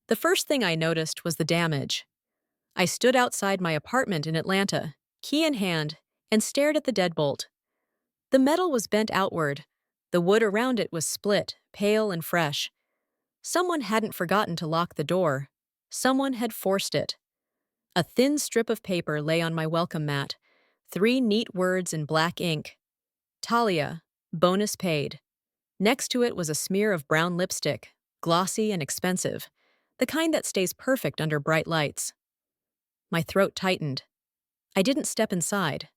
The first thing I noticed was the damage. I stood outside my apartment in Atlanta, key in hand, and stared at the deadbolt. The metal was bent outward. The wood around it was split, pale and fresh. Someone hadn't forgotten to lock the door. Someone had forced it. A thin strip of paper lay on my welcome mat. 3 neat words in black ink. Talia, bonus paid. Next to it was a smear of brown lipstick, glossy and expensive, the kind that stays perfect under bright lights. My throat tightened. I didn't step inside.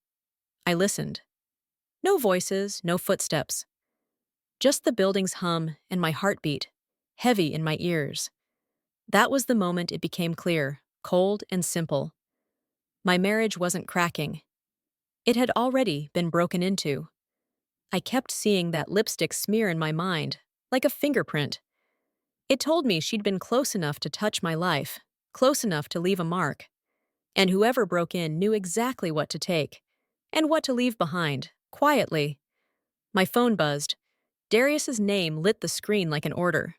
I listened. No voices, no footsteps. Just the building's hum and my heartbeat, heavy in my ears. That was the moment it became clear, cold and simple. My marriage wasn't cracking. It had already been broken into. I kept seeing that lipstick smear in my mind, like a fingerprint. It told me she'd been close enough to touch my life, close enough to leave a mark. And whoever broke in knew exactly what to take, and what to leave behind, quietly. My phone buzzed. Darius's name lit the screen like an order.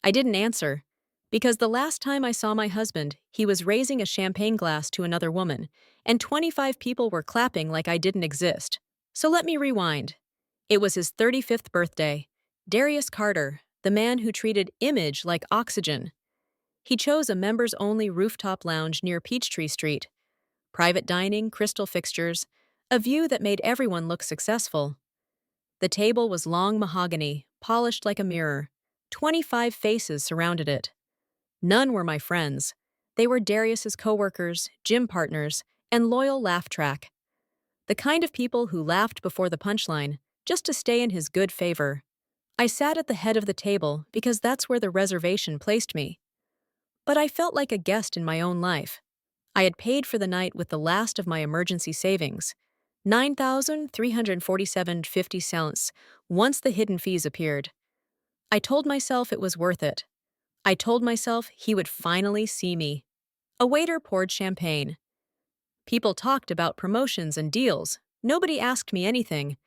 I didn't answer, because the last time I saw my husband, he was raising a champagne glass to another woman, and 25 people were clapping like I didn't exist. So let me rewind. It was his 35th birthday. Darius Carter, the man who treated image like oxygen. He chose a members-only rooftop lounge near Peachtree Street. Private dining, crystal fixtures, a view that made everyone look successful. The table was long mahogany, polished like a mirror. 25 faces surrounded it. None were my friends. They were Darius's coworkers, gym partners, and loyal laugh track. The kind of people who laughed before the punchline, just to stay in his good favor. I sat at the head of the table because that's where the reservation placed me. But I felt like a guest in my own life. I had paid for the night with the last of my emergency savings, $9,347.50, once the hidden fees appeared. I told myself it was worth it. I told myself he would finally see me. A waiter poured champagne. People talked about promotions and deals. Nobody asked me anything.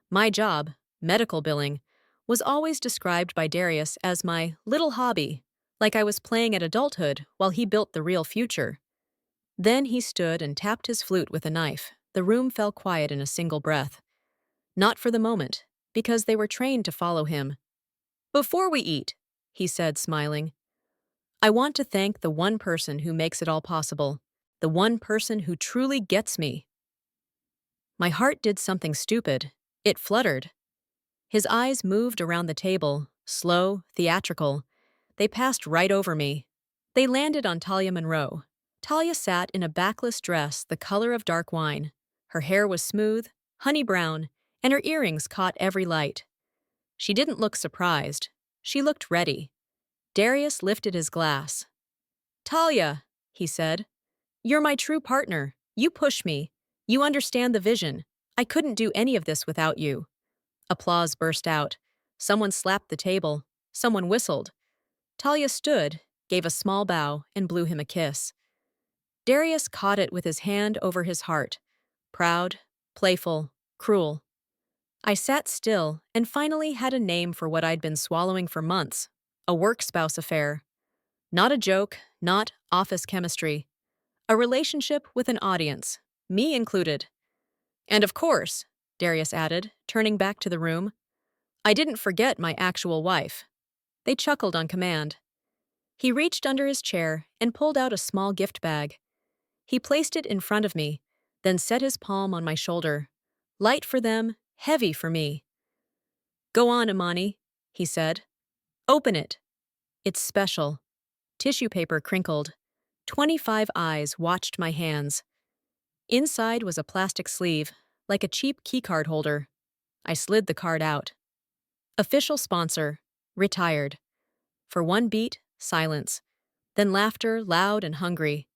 My job, medical billing, was always described by Darius as my little hobby, like I was playing at adulthood while he built the real future. Then he stood and tapped his flute with a knife. The room fell quiet in a single breath. Not for the moment, because they were trained to follow him. "Before we eat," he said, smiling, "I want to thank the one person who makes it all possible, the one person who truly gets me." My heart did something stupid. It fluttered. His eyes moved around the table, slow, theatrical. They passed right over me. They landed on Talia Monroe. Talia sat in a backless dress the color of dark wine. Her hair was smooth, honey brown, and her earrings caught every light. She didn't look surprised. She looked ready. Darius lifted his glass. "Talia," he said, "you're my true partner. You push me. You understand the vision. I couldn't do any of this without you." Applause burst out. Someone slapped the table. Someone whistled. Talia stood, gave a small bow, and blew him a kiss. Darius caught it with his hand over his heart. Proud, playful, cruel. I sat still and finally had a name for what I'd been swallowing for months. A work spouse affair. Not a joke, not office chemistry. A relationship with an audience, me included. And of course, Darius added, turning back to the room, I didn't forget my actual wife. They chuckled on command. He reached under his chair and pulled out a small gift bag. He placed it in front of me, then set his palm on my shoulder. Light for them, heavy for me. "Go on, Imani," he said. "Open it. It's special." Tissue paper crinkled. 25 eyes watched my hands. Inside was a plastic sleeve, like a cheap keycard holder. I slid the card out. Official sponsor, retired. For one beat, silence. Then laughter, loud and hungry.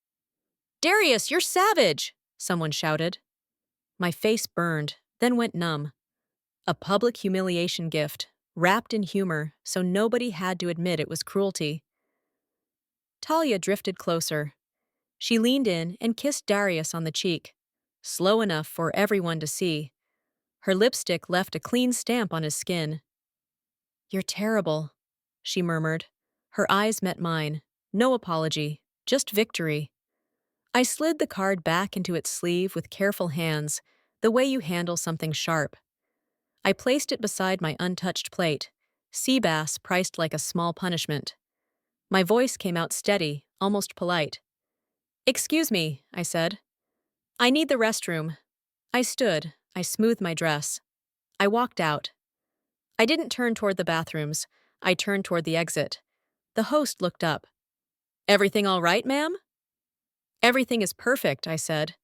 "Darius, you're savage!" someone shouted. My face burned, then went numb. A public humiliation gift, wrapped in humor so nobody had to admit it was cruelty. Talia drifted closer. She leaned in and kissed Darius on the cheek, slow enough for everyone to see. Her lipstick left a clean stamp on his skin. "You're terrible," she murmured. Her eyes met mine. No apology, just victory. I slid the card back into its sleeve with careful hands, the way you handle something sharp. I placed it beside my untouched plate, sea bass priced like a small punishment. My voice came out steady, almost polite. "Excuse me," I said. "I need the restroom." I stood, I smoothed my dress. I walked out. I didn't turn toward the bathrooms, I turned toward the exit. The host looked up. "Everything all right, ma'am?" "Everything is perfect," I said.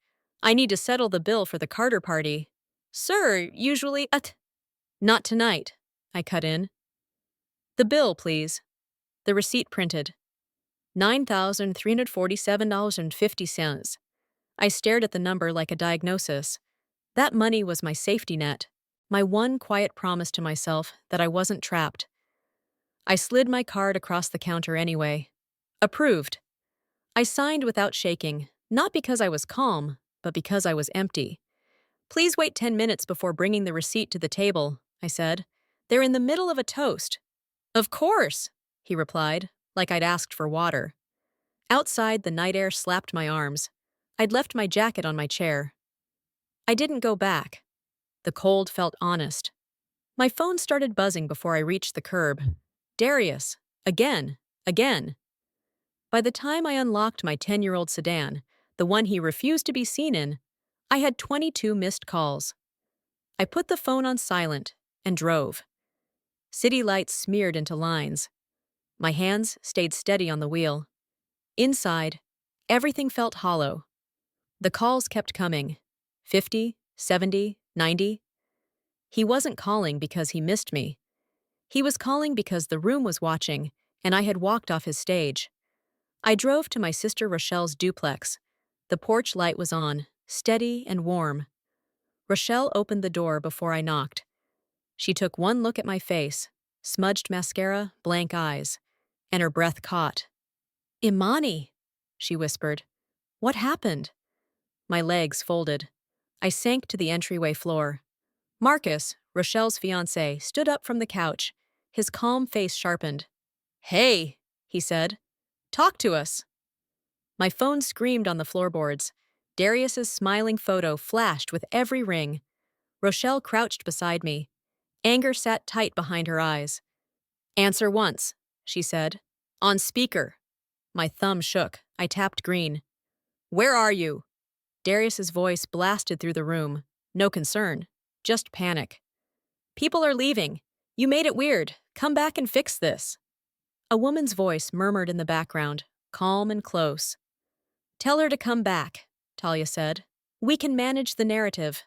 "I need to settle the bill for the Carter party." "Sir, usually Not tonight," I cut in. "The bill, please." The receipt printed. $9,347.50. I stared at the number like a diagnosis. That money was my safety net, my one quiet promise to myself that I wasn't trapped. I slid my card across the counter anyway. Approved. I signed without shaking, not because I was calm, but because I was empty. "Please wait 10 minutes before bringing the receipt to the table," I said. "They're in the middle of a toast." "Of course," he replied, like I'd asked for water. Outside, the night air slapped my arms. I'd left my jacket on my chair. I didn't go back. The cold felt honest. My phone started buzzing before I reached the curb. Darius. Again. Again. By the time I unlocked my 10-year-old sedan, the one he refused to be seen in, I had 22 missed calls. I put the phone on silent and drove. City lights smeared into lines. My hands stayed steady on the wheel. Inside, everything felt hollow. The calls kept coming. 50, 70, 90. He wasn't calling because he missed me. He was calling because the room was watching, and I had walked off his stage. I drove to my sister Rochelle's duplex. The porch light was on, steady and warm. Rochelle opened the door before I knocked. She took one look at my face, smudged mascara, blank eyes, and her breath caught. "Imani," she whispered. "What happened?" My legs folded. I sank to the entryway floor. Marcus, Rochelle's fiancé, stood up from the couch, his calm face sharpened. "Hey," he said. "Talk to us." My phone screamed on the floorboards. Darius's smiling photo flashed with every ring. Rochelle crouched beside me. Anger sat tight behind her eyes. "Answer once," she said. "On speaker." My thumb shook. I tapped green. "Where are you?" Darius's voice blasted through the room. No concern, just panic. "People are leaving. You made it weird. Come back and fix this." A woman's voice murmured in the background, calm and close. "Tell her to come back," Talia said. "We can manage the narrative."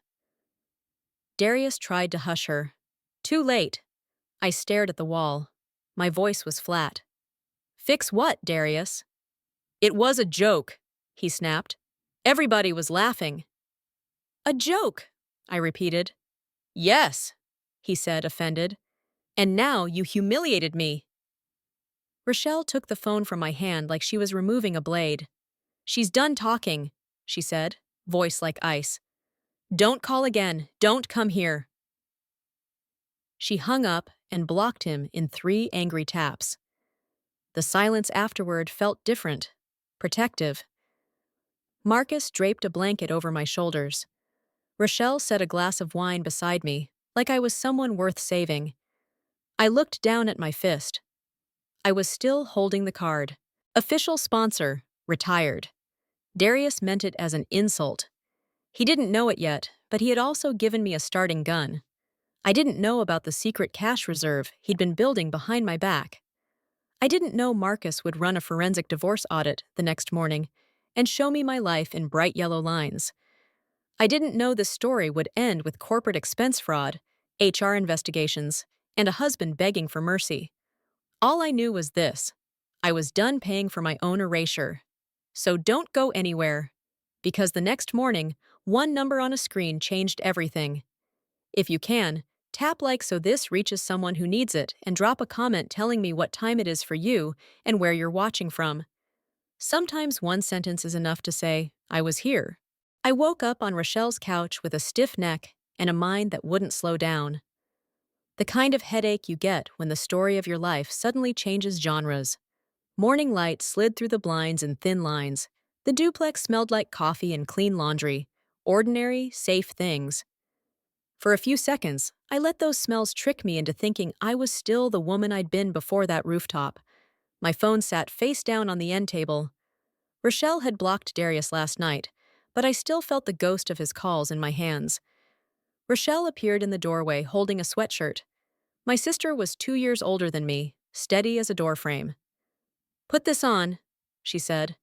Darius tried to hush her. Too late. I stared at the wall. My voice was flat. "Fix what, Darius?" "It was a joke," he snapped. "Everybody was laughing." "A joke," I repeated. "Yes," he said, offended. "And now you humiliated me." Rochelle took the phone from my hand like she was removing a blade. "She's done talking," she said, voice like ice. "Don't call again. Don't come here." She hung up and blocked him in 3 angry taps. The silence afterward felt different, protective. Marcus draped a blanket over my shoulders. Rochelle set a glass of wine beside me, like I was someone worth saving. I looked down at my fist. I was still holding the card. Official sponsor, retired. Darius meant it as an insult. He didn't know it yet, but he had also given me a starting gun. I didn't know about the secret cash reserve he'd been building behind my back. I didn't know Marcus would run a forensic divorce audit the next morning and show me my life in bright yellow lines. I didn't know the story would end with corporate expense fraud, HR investigations, and a husband begging for mercy. All I knew was this: I was done paying for my own erasure. So don't go anywhere. Because the next morning, one number on a screen changed everything. If you can, tap like so this reaches someone who needs it, and drop a comment telling me what time it is for you and where you're watching from. Sometimes one sentence is enough to say, "I was here." I woke up on Rochelle's couch with a stiff neck and a mind that wouldn't slow down. The kind of headache you get when the story of your life suddenly changes genres. Morning light slid through the blinds in thin lines. The duplex smelled like coffee and clean laundry. Ordinary, safe things. For a few seconds, I let those smells trick me into thinking I was still the woman I'd been before that rooftop. My phone sat face down on the end table. Rochelle had blocked Darius last night, but I still felt the ghost of his calls in my hands. Rochelle appeared in the doorway holding a sweatshirt. My sister was 2 years older than me, steady as a doorframe. "Put this on," she said.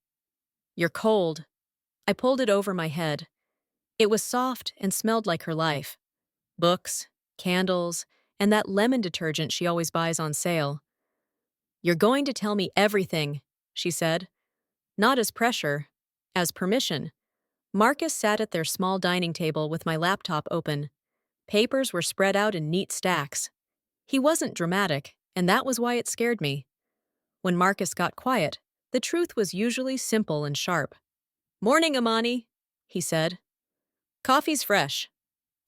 "You're cold." I pulled it over my head. It was soft and smelled like her life. Books, candles, and that lemon detergent she always buys on sale. "You're going to tell me everything," she said. Not as pressure, as permission. Marcus sat at their small dining table with my laptop open. Papers were spread out in neat stacks. He wasn't dramatic, and that was why it scared me. When Marcus got quiet, the truth was usually simple and sharp. "Morning, Amani," he said. "Coffee's fresh."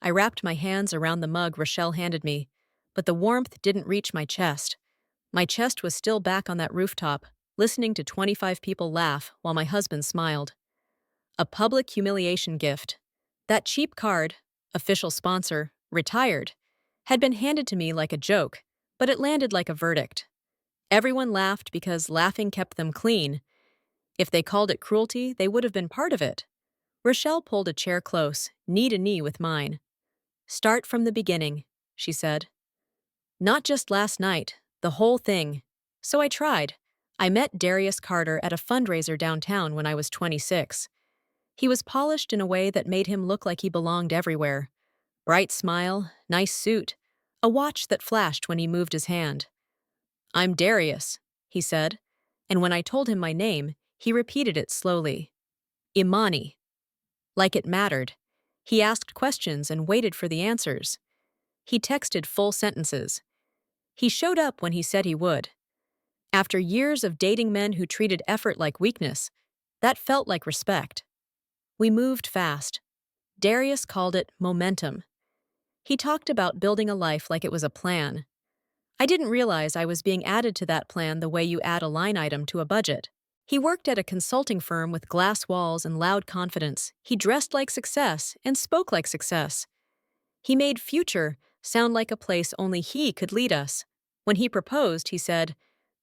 I wrapped my hands around the mug Rochelle handed me, but the warmth didn't reach my chest. My chest was still back on that rooftop, listening to 25 people laugh while my husband smiled. A public humiliation gift. That cheap card, official sponsor, retired, had been handed to me like a joke, but it landed like a verdict. Everyone laughed because laughing kept them clean. If they called it cruelty, they would have been part of it. Rochelle pulled a chair close, knee to knee with mine. "Start from the beginning," she said. "Not just last night, the whole thing." So I tried. I met Darius Carter at a fundraiser downtown when I was 26. He was polished in a way that made him look like he belonged everywhere. Bright smile, nice suit, a watch that flashed when he moved his hand. "I'm Darius," he said, and when I told him my name, he repeated it slowly. "Imani." Like it mattered. He asked questions and waited for the answers. He texted full sentences. He showed up when he said he would. After years of dating men who treated effort like weakness, that felt like respect. We moved fast. Darius called it momentum. He talked about building a life like it was a plan. I didn't realize I was being added to that plan the way you add a line item to a budget. He worked at a consulting firm with glass walls and loud confidence. He dressed like success and spoke like success. He made future sound like a place only he could lead us. When he proposed, he said,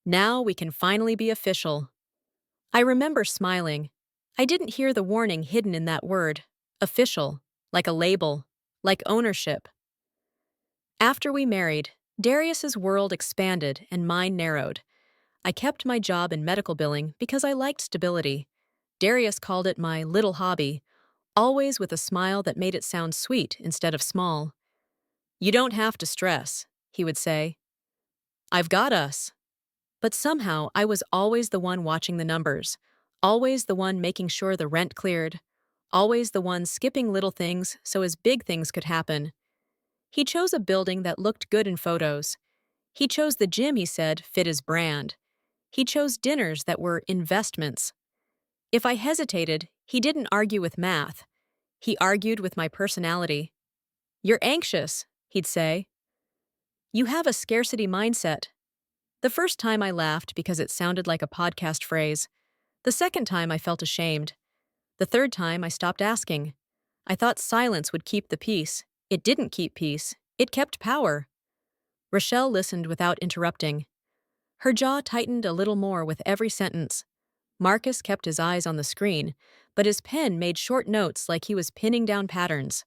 "Now we can finally be official." I remember smiling. I didn't hear the warning hidden in that word, official, like a label, like ownership. After we married, Darius's world expanded and mine narrowed. I kept my job in medical billing because I liked stability. Darius called it my little hobby, always with a smile that made it sound sweet instead of small. "You don't have to stress," he would say. "I've got us." But somehow I was always the one watching the numbers, always the one making sure the rent cleared, always the one skipping little things so as big things could happen. He chose a building that looked good in photos. He chose the gym he said fit his brand. He chose dinners that were investments. If I hesitated, he didn't argue with math. He argued with my personality. "You're anxious," he'd say. "You have a scarcity mindset." The first time I laughed because it sounded like a podcast phrase. The second time I felt ashamed. The third time I stopped asking. I thought silence would keep the peace. It didn't keep peace. It kept power. Rochelle listened without interrupting. Her jaw tightened a little more with every sentence. Marcus kept his eyes on the screen, but his pen made short notes like he was pinning down patterns.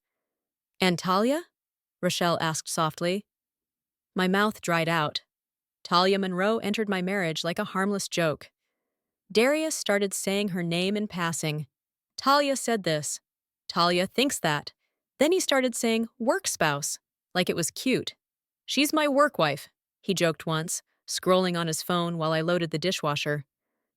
"And Talia?" Rochelle asked softly. My mouth dried out. Talia Monroe entered my marriage like a harmless joke. Darius started saying her name in passing. "Talia said this. Talia thinks that." Then he started saying work spouse, like it was cute. "She's my work wife," he joked once, scrolling on his phone while I loaded the dishwasher.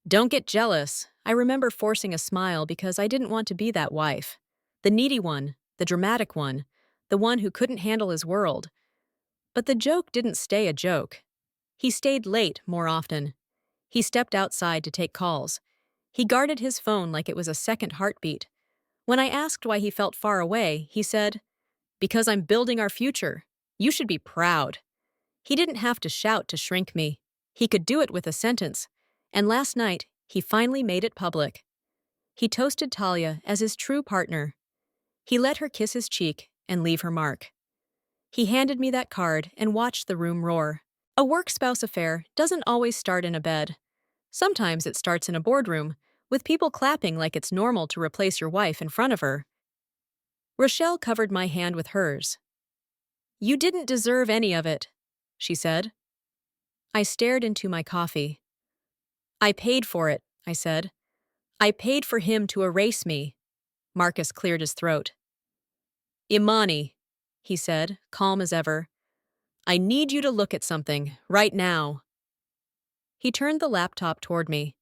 "Don't get jealous." I remember forcing a smile because I didn't want to be that wife. The needy one, the dramatic one, the one who couldn't handle his world. But the joke didn't stay a joke. He stayed late more often. He stepped outside to take calls. He guarded his phone like it was a second heartbeat. When I asked why he felt far away, he said, "Because I'm building our future. You should be proud." He didn't have to shout to shrink me. He could do it with a sentence. And last night, he finally made it public. He toasted Talia as his true partner. He let her kiss his cheek and leave her mark. He handed me that card and watched the room roar. A work-spouse affair doesn't always start in a bed. Sometimes it starts in a boardroom, with people clapping like it's normal to replace your wife in front of her. Rochelle covered my hand with hers. "You didn't deserve any of it," she said. I stared into my coffee. "I paid for it," I said. "I paid for him to erase me." Marcus cleared his throat. "Imani," he said, calm as ever. "I need you to look at something, right now." He turned the laptop toward me.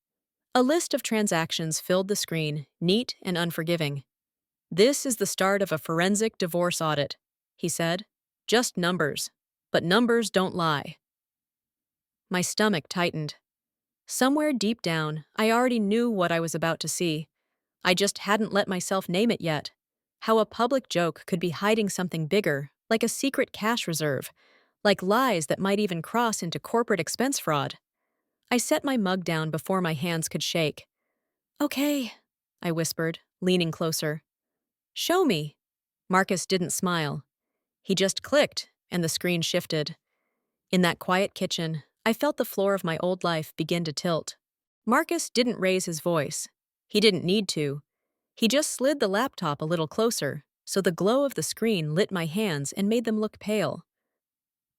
A list of transactions filled the screen, neat and unforgiving. "This is the start of a forensic divorce audit," he said. "Just numbers. But numbers don't lie." My stomach tightened. Somewhere deep down, I already knew what I was about to see. I just hadn't let myself name it yet. How a public joke could be hiding something bigger, like a secret cash reserve, like lies that might even cross into corporate expense fraud. I set my mug down before my hands could shake. "Okay," I whispered, leaning closer. "Show me." Marcus didn't smile. He just clicked, and the screen shifted. In that quiet kitchen, I felt the floor of my old life begin to tilt. Marcus didn't raise his voice. He didn't need to. He just slid the laptop a little closer, so the glow of the screen lit my hands and made them look pale.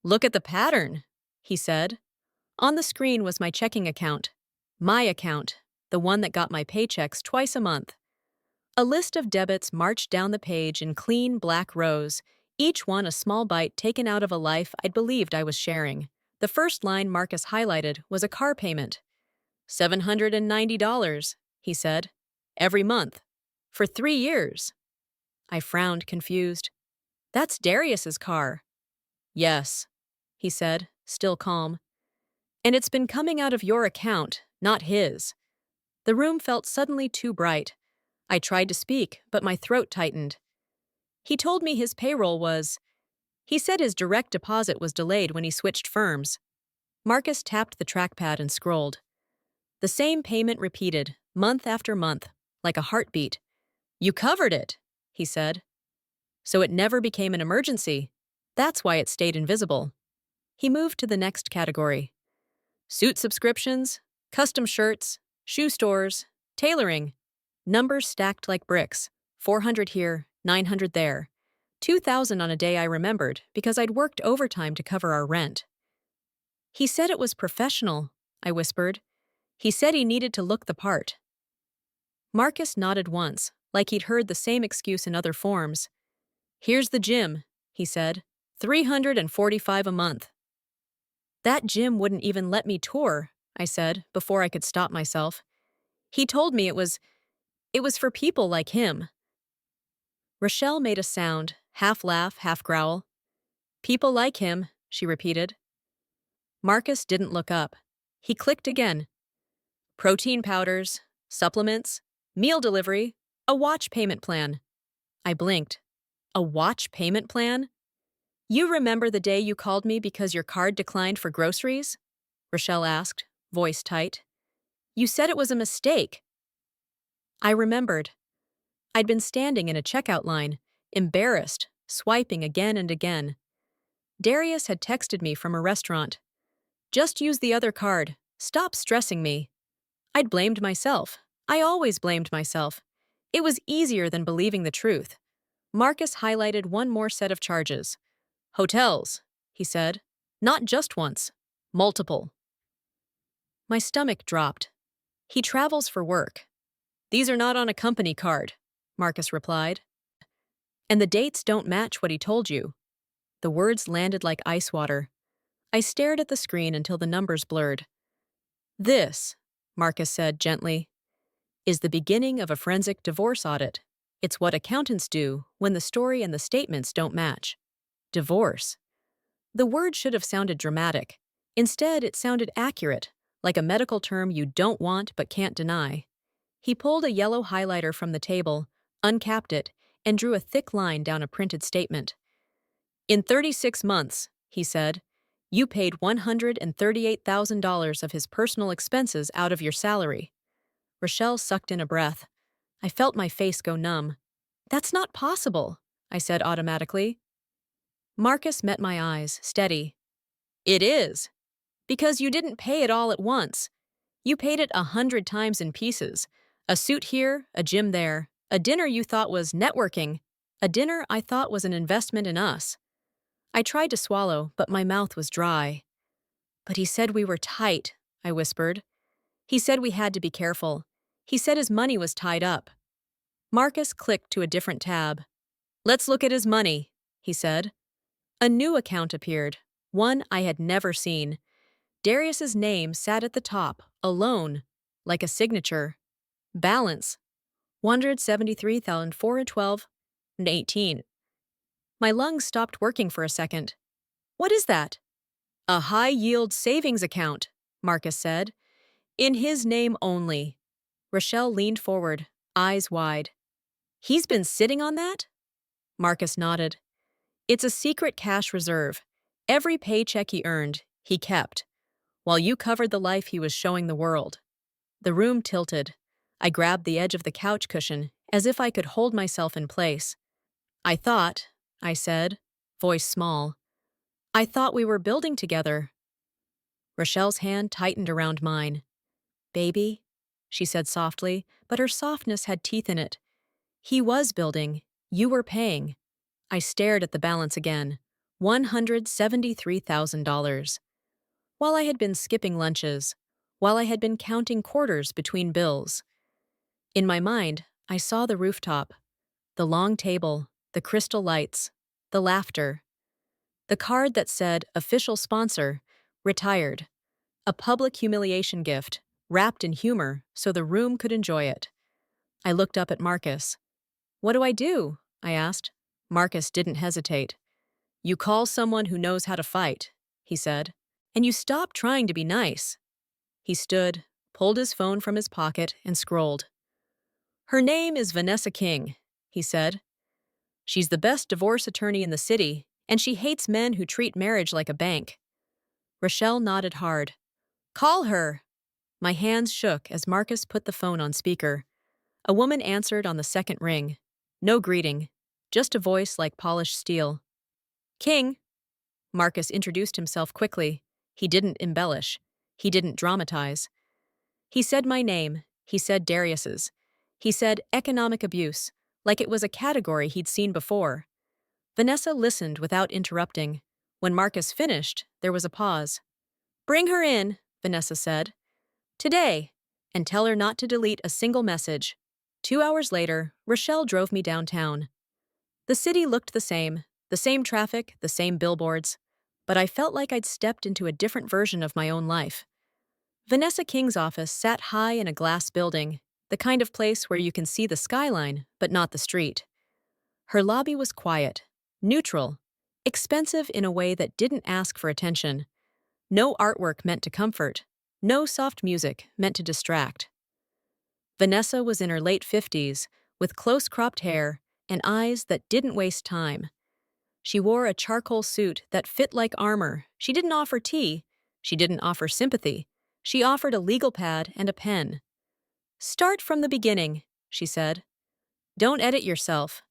"Look at the pattern," he said. On the screen was my checking account. My account, the one that got my paychecks twice a month. A list of debits marched down the page in clean black rows, each one a small bite taken out of a life I'd believed I was sharing. The first line Marcus highlighted was a car payment. $790, he said. Every month. For 3 years. I frowned, confused. "That's Darius's car." "Yes," he said, still calm. "And it's been coming out of your account, not his." The room felt suddenly too bright. I tried to speak, but my throat tightened. "He told me his payroll was—" He said his direct deposit was delayed when he switched firms. Marcus tapped the trackpad and scrolled. The same payment repeated, month after month, like a heartbeat. "You covered it," he said. "So it never became an emergency. That's why it stayed invisible." He moved to the next category. Suit subscriptions, custom shirts, shoe stores, tailoring. Numbers stacked like bricks. 400 here, 900 there. 2,000 on a day I remembered because I'd worked overtime to cover our rent. "He said it was professional," I whispered. "He said he needed to look the part." Marcus nodded once, like he'd heard the same excuse in other forms. "Here's the gym," he said. $345 a month. "That gym wouldn't even let me tour," I said, before I could stop myself. "He told me it was for people like him." Rochelle made a sound, half laugh, half growl. "People like him," she repeated. Marcus didn't look up. He clicked again. Protein powders, supplements, meal delivery, a watch payment plan. I blinked. A watch payment plan? "You remember the day you called me because your card declined for groceries?" Rochelle asked, voice tight. "You said it was a mistake." I remembered. I'd been standing in a checkout line, embarrassed, swiping again and again. Darius had texted me from a restaurant. "Just use the other card. Stop stressing me." I'd blamed myself. I always blamed myself. It was easier than believing the truth. Marcus highlighted one more set of charges. "Hotels," he said. "Not just once. Multiple." My stomach dropped. "He travels for work." "These are not on a company card," Marcus replied. "And the dates don't match what he told you." The words landed like ice water. I stared at the screen until the numbers blurred. "This," Marcus said gently, "is the beginning of a forensic divorce audit. It's what accountants do when the story and the statements don't match." Divorce. The word should have sounded dramatic. Instead, it sounded accurate, like a medical term you don't want but can't deny. He pulled a yellow highlighter from the table, uncapped it, and drew a thick line down a printed statement. "In 36 months," he said, You paid $138,000 of his personal expenses out of your salary. Rochelle sucked in a breath. I felt my face go numb. That's not possible, I said automatically. Marcus met my eyes, steady. It is. Because you didn't pay it all at once. You paid it 100 times in pieces. A suit here, a gym there, a dinner you thought was networking, a dinner I thought was an investment in us. I tried to swallow, but my mouth was dry. But he said we were tight, I whispered. He said we had to be careful. He said his money was tied up. Marcus clicked to a different tab. Let's look at his money, he said. A new account appeared, one I had never seen. Darius's name sat at the top, alone, like a signature. Balance, 173,412.18. My lungs stopped working for a second. What is that? A high-yield savings account, Marcus said. In his name only. Rochelle leaned forward, eyes wide. He's been sitting on that? Marcus nodded. It's a secret cash reserve. Every paycheck he earned, he kept, while you covered the life he was showing the world. The room tilted. I grabbed the edge of the couch cushion, as if I could hold myself in place. I said, voice small. I thought we were building together. Rochelle's hand tightened around mine. Baby, she said softly, but her softness had teeth in it. He was building. You were paying. I stared at the balance again. $173,000. While I had been skipping lunches, while I had been counting quarters between bills. In my mind, I saw the rooftop, the long table, the crystal lights, the laughter. The card that said, official sponsor, retired. A public humiliation gift, wrapped in humor so the room could enjoy it. I looked up at Marcus. What do I do? I asked. Marcus didn't hesitate. You call someone who knows how to fight, he said, and you stop trying to be nice. He stood, pulled his phone from his pocket, and scrolled. Her name is Vanessa King, he said. She's the best divorce attorney in the city, and she hates men who treat marriage like a bank. Rochelle nodded hard. Call her! My hands shook as Marcus put the phone on speaker. A woman answered on the second ring. No greeting, just a voice like polished steel. King. Marcus introduced himself quickly. He didn't embellish. He didn't dramatize. He said my name. He said Darius's. He said economic abuse, like it was a category he'd seen before. Vanessa listened without interrupting. When Marcus finished, there was a pause. Bring her in, Vanessa said. Today, and tell her not to delete a single message. 2 hours later, Rochelle drove me downtown. The city looked the same traffic, the same billboards, but I felt like I'd stepped into a different version of my own life. Vanessa King's office sat high in a glass building, the kind of place where you can see the skyline, but not the street. Her lobby was quiet, neutral, expensive in a way that didn't ask for attention. No artwork meant to comfort, no soft music meant to distract. Vanessa was in her late 50s, with close-cropped hair and eyes that didn't waste time. She wore a charcoal suit that fit like armor. She didn't offer tea. She didn't offer sympathy. She offered a legal pad and a pen. Start from the beginning, she said. Don't edit yourself.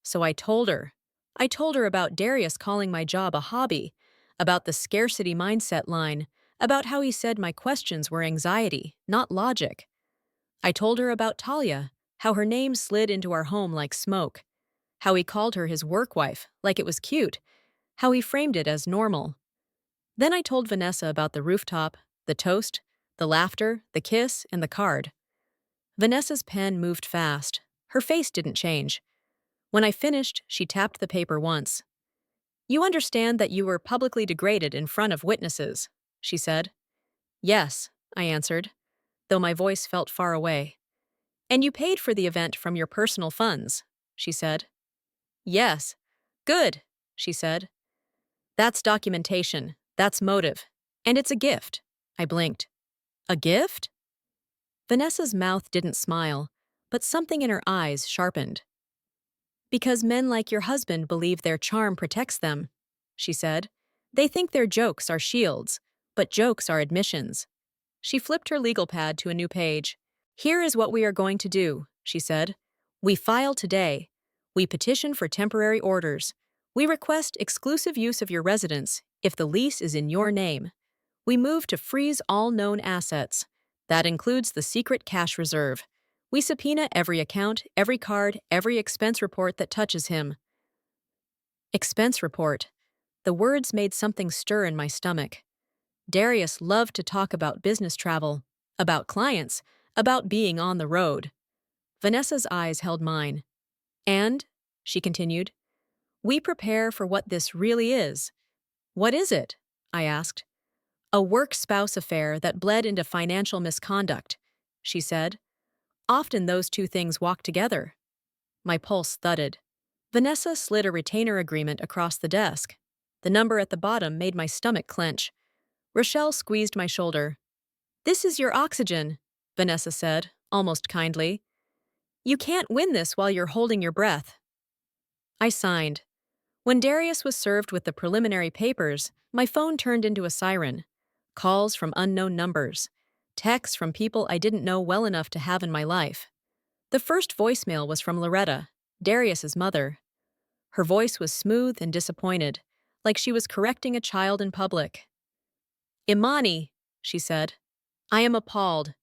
So I told her. I told her about Darius calling my job a hobby, about the scarcity mindset line, about how he said my questions were anxiety, not logic. I told her about Talia, how her name slid into our home like smoke, how he called her his work wife, like it was cute, how he framed it as normal. Then I told Vanessa about the rooftop, the toast, the laughter, the kiss, and the card. Vanessa's pen moved fast. Her face didn't change. When I finished, she tapped the paper once. You understand that you were publicly degraded in front of witnesses, she said. Yes, I answered, though my voice felt far away. And you paid for the event from your personal funds, she said. Yes. Good, she said. That's documentation. That's motive. And it's a gift. I blinked. A gift? Vanessa's mouth didn't smile, but something in her eyes sharpened. Because men like your husband believe their charm protects them, she said. They think their jokes are shields, but jokes are admissions. She flipped her legal pad to a new page. Here is what we are going to do, she said. We file today. We petition for temporary orders. We request exclusive use of your residence if the lease is in your name. We move to freeze all known assets. That includes the secret cash reserve. We subpoena every account, every card, every expense report that touches him. Expense report. The words made something stir in my stomach. Darius loved to talk about business travel, about clients, about being on the road. Vanessa's eyes held mine. And, she continued, we prepare for what this really is. What is it? I asked. A work-spouse affair that bled into financial misconduct, she said. Often those two things walk together. My pulse thudded. Vanessa slid a retainer agreement across the desk. The number at the bottom made my stomach clench. Rochelle squeezed my shoulder. This is your oxygen, Vanessa said, almost kindly. You can't win this while you're holding your breath. I signed. When Darius was served with the preliminary papers, my phone turned into a siren. Calls from unknown numbers. Texts from people I didn't know well enough to have in my life. The first voicemail was from Loretta, Darius's mother. Her voice was smooth and disappointed, like she was correcting a child in public. Imani, she said, I am appalled.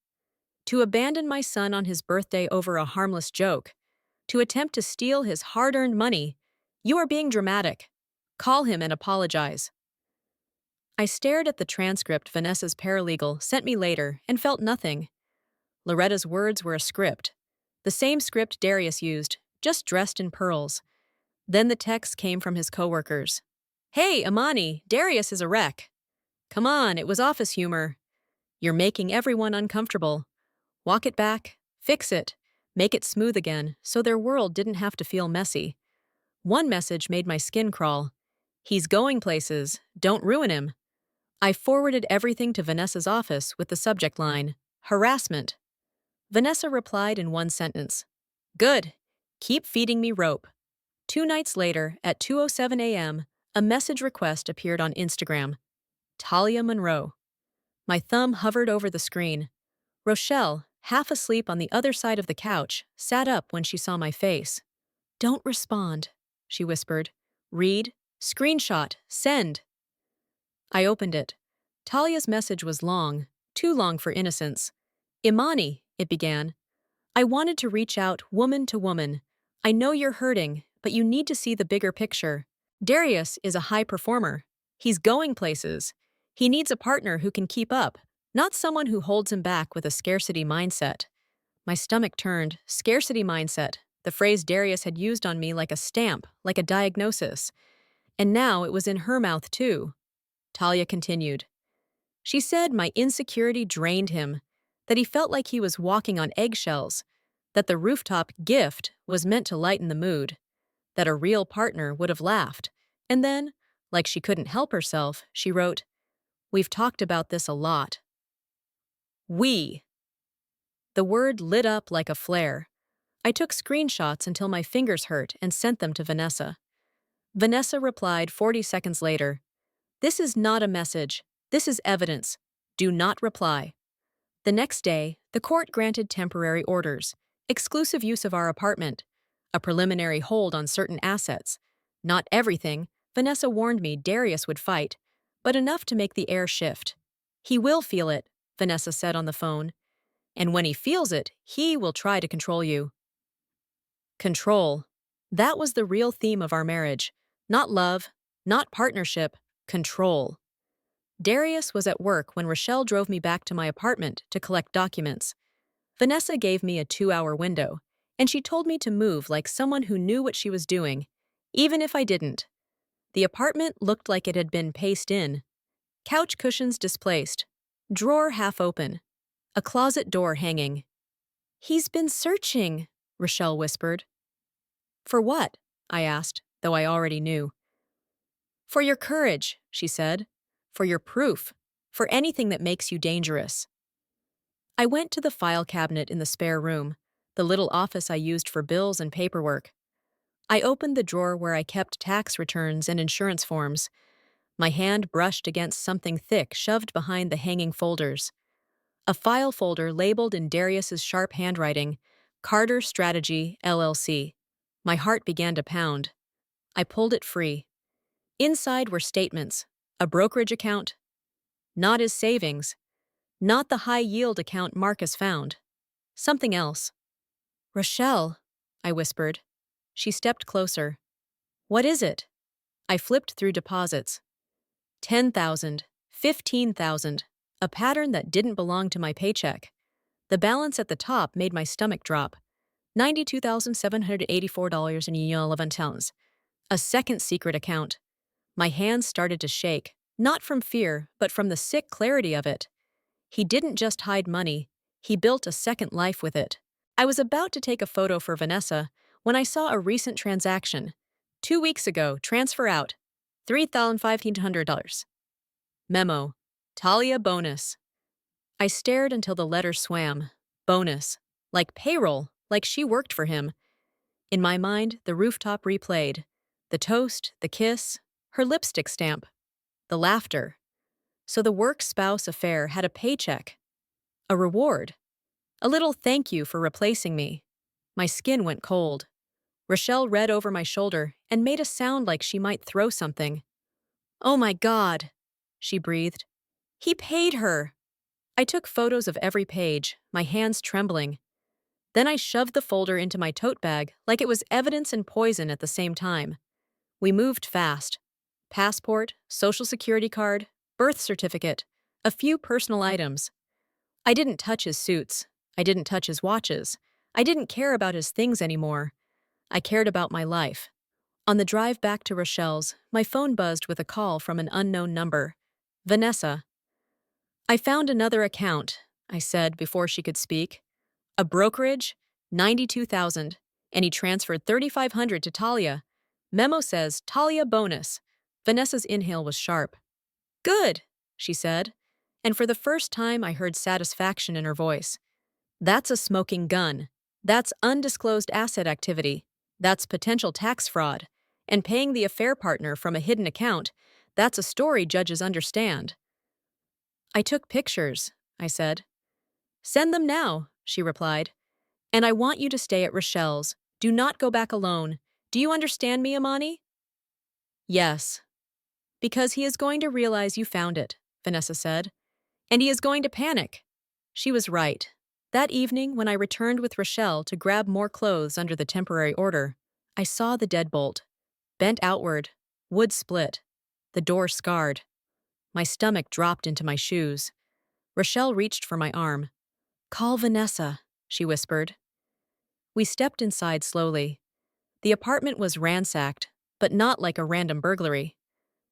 To abandon my son on his birthday over a harmless joke, to attempt to steal his hard-earned money, you are being dramatic. Call him and apologize. I stared at the transcript Vanessa's paralegal sent me later and felt nothing. Loretta's words were a script. The same script Darius used, just dressed in pearls. Then the text came from his coworkers. Hey, Imani, Darius is a wreck. Come on, it was office humor. You're making everyone uncomfortable. Walk it back, fix it, make it smooth again so their world didn't have to feel messy. One message made my skin crawl. He's going places, don't ruin him. I forwarded everything to Vanessa's office with the subject line, harassment. Vanessa replied in one sentence. Good. Keep feeding me rope. 2 nights later, at 2:07 a.m., a message request appeared on Instagram. Talia Monroe. My thumb hovered over the screen. Rochelle, half asleep on the other side of the couch, sat up when she saw my face. Don't respond, she whispered. Read, screenshot, send. I opened it. Talia's message was long, too long for innocence. Imani, it began. I wanted to reach out woman to woman. I know you're hurting, but you need to see the bigger picture. Darius is a high performer. He's going places. He needs a partner who can keep up, not someone who holds him back with a scarcity mindset. My stomach turned. Scarcity mindset, the phrase Darius had used on me like a stamp, like a diagnosis. And now it was in her mouth too. Talia continued. She said my insecurity drained him, that he felt like he was walking on eggshells, that the rooftop gift was meant to lighten the mood, that a real partner would have laughed. And then, like she couldn't help herself, she wrote, We've talked about this a lot. We. The word lit up like a flare. I took screenshots until my fingers hurt and sent them to Vanessa. Vanessa replied 40 seconds later, This is not a message. This is evidence. Do not reply. The next day, the court granted temporary orders, exclusive use of our apartment, a preliminary hold on certain assets. Not everything, Vanessa warned me Darius would fight, but enough to make the air shift. He will feel it, Vanessa said on the phone. And when he feels it, he will try to control you. Control. That was the real theme of our marriage. Not love, not partnership, control. Darius was at work when Rochelle drove me back to my apartment to collect documents. Vanessa gave me a 2-hour window, and she told me to move like someone who knew what she was doing, even if I didn't. The apartment looked like it had been paced in. Couch cushions displaced, drawer half open, a closet door hanging. He's been searching, Rochelle whispered. For what? I asked, though I already knew. For your courage, she said. For your proof. For anything that makes you dangerous. I went to the file cabinet in the spare room, the little office I used for bills and paperwork. I opened the drawer where I kept tax returns and insurance forms. My hand brushed against something thick shoved behind the hanging folders. A file folder labeled in Darius's sharp handwriting, Carter Strategy, LLC. My heart began to pound. I pulled it free. Inside were statements, a brokerage account, not his savings, not the high-yield account Marcus found. Something else. Rochelle, I whispered. She stepped closer. What is it? I flipped through deposits. 10,000, 15,000, a pattern that didn't belong to my paycheck. The balance at the top made my stomach drop. $92,784.11. A second secret account. My hands started to shake, not from fear, but from the sick clarity of it. He didn't just hide money, he built a second life with it. I was about to take a photo for Vanessa when I saw a recent transaction. 2 weeks ago, transfer out. $3,500. Memo. Talia bonus. I stared until the letters swam. Bonus. Like payroll, like she worked for him. In my mind, the rooftop replayed. The toast, the kiss, her lipstick stamp, the laughter. So the work-spouse affair had a paycheck. A reward. A little thank you for replacing me. My skin went cold. Rochelle read over my shoulder and made a sound like she might throw something. Oh my God, she breathed. He paid her. I took photos of every page, my hands trembling. Then I shoved the folder into my tote bag like it was evidence and poison at the same time. We moved fast. Passport, social security card, birth certificate, a few personal items. I didn't touch his suits. I didn't touch his watches. I didn't care about his things anymore. I cared about my life. On the drive back to Rochelle's, my phone buzzed with a call from an unknown number. Vanessa. I found another account, I said before she could speak. A brokerage, 92,000, and he transferred 3,500 to Talia. Memo says Talia bonus. Vanessa's inhale was sharp. Good, she said, and for the first time I heard satisfaction in her voice. That's a smoking gun. That's undisclosed asset activity. That's potential tax fraud. And paying the affair partner from a hidden account, that's a story judges understand. I took pictures, I said. Send them now, she replied. And I want you to stay at Rochelle's. Do not go back alone. Do you understand me, Amani? Yes. Because he is going to realize you found it, Vanessa said. And he is going to panic. She was right. That evening, when I returned with Rochelle to grab more clothes under the temporary order, I saw the deadbolt. Bent outward, wood split, the door scarred. My stomach dropped into my shoes. Rochelle reached for my arm. Call Vanessa, she whispered. We stepped inside slowly. The apartment was ransacked, but not like a random burglary.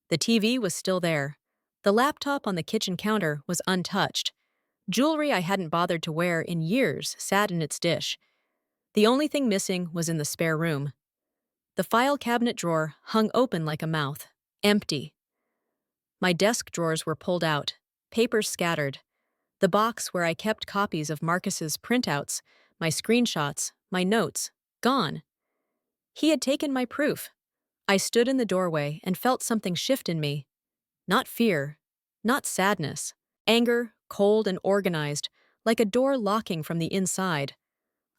The TV was still there. The laptop on the kitchen counter was untouched. Jewelry I hadn't bothered to wear in years sat in its dish. The only thing missing was in the spare room. The file cabinet drawer hung open like a mouth, empty. My desk drawers were pulled out, papers scattered. The box where I kept copies of Marcus's printouts, my screenshots, my notes, gone. He had taken my proof. I stood in the doorway and felt something shift in me. Not fear, not sadness, anger, cold and organized, like a door locking from the inside.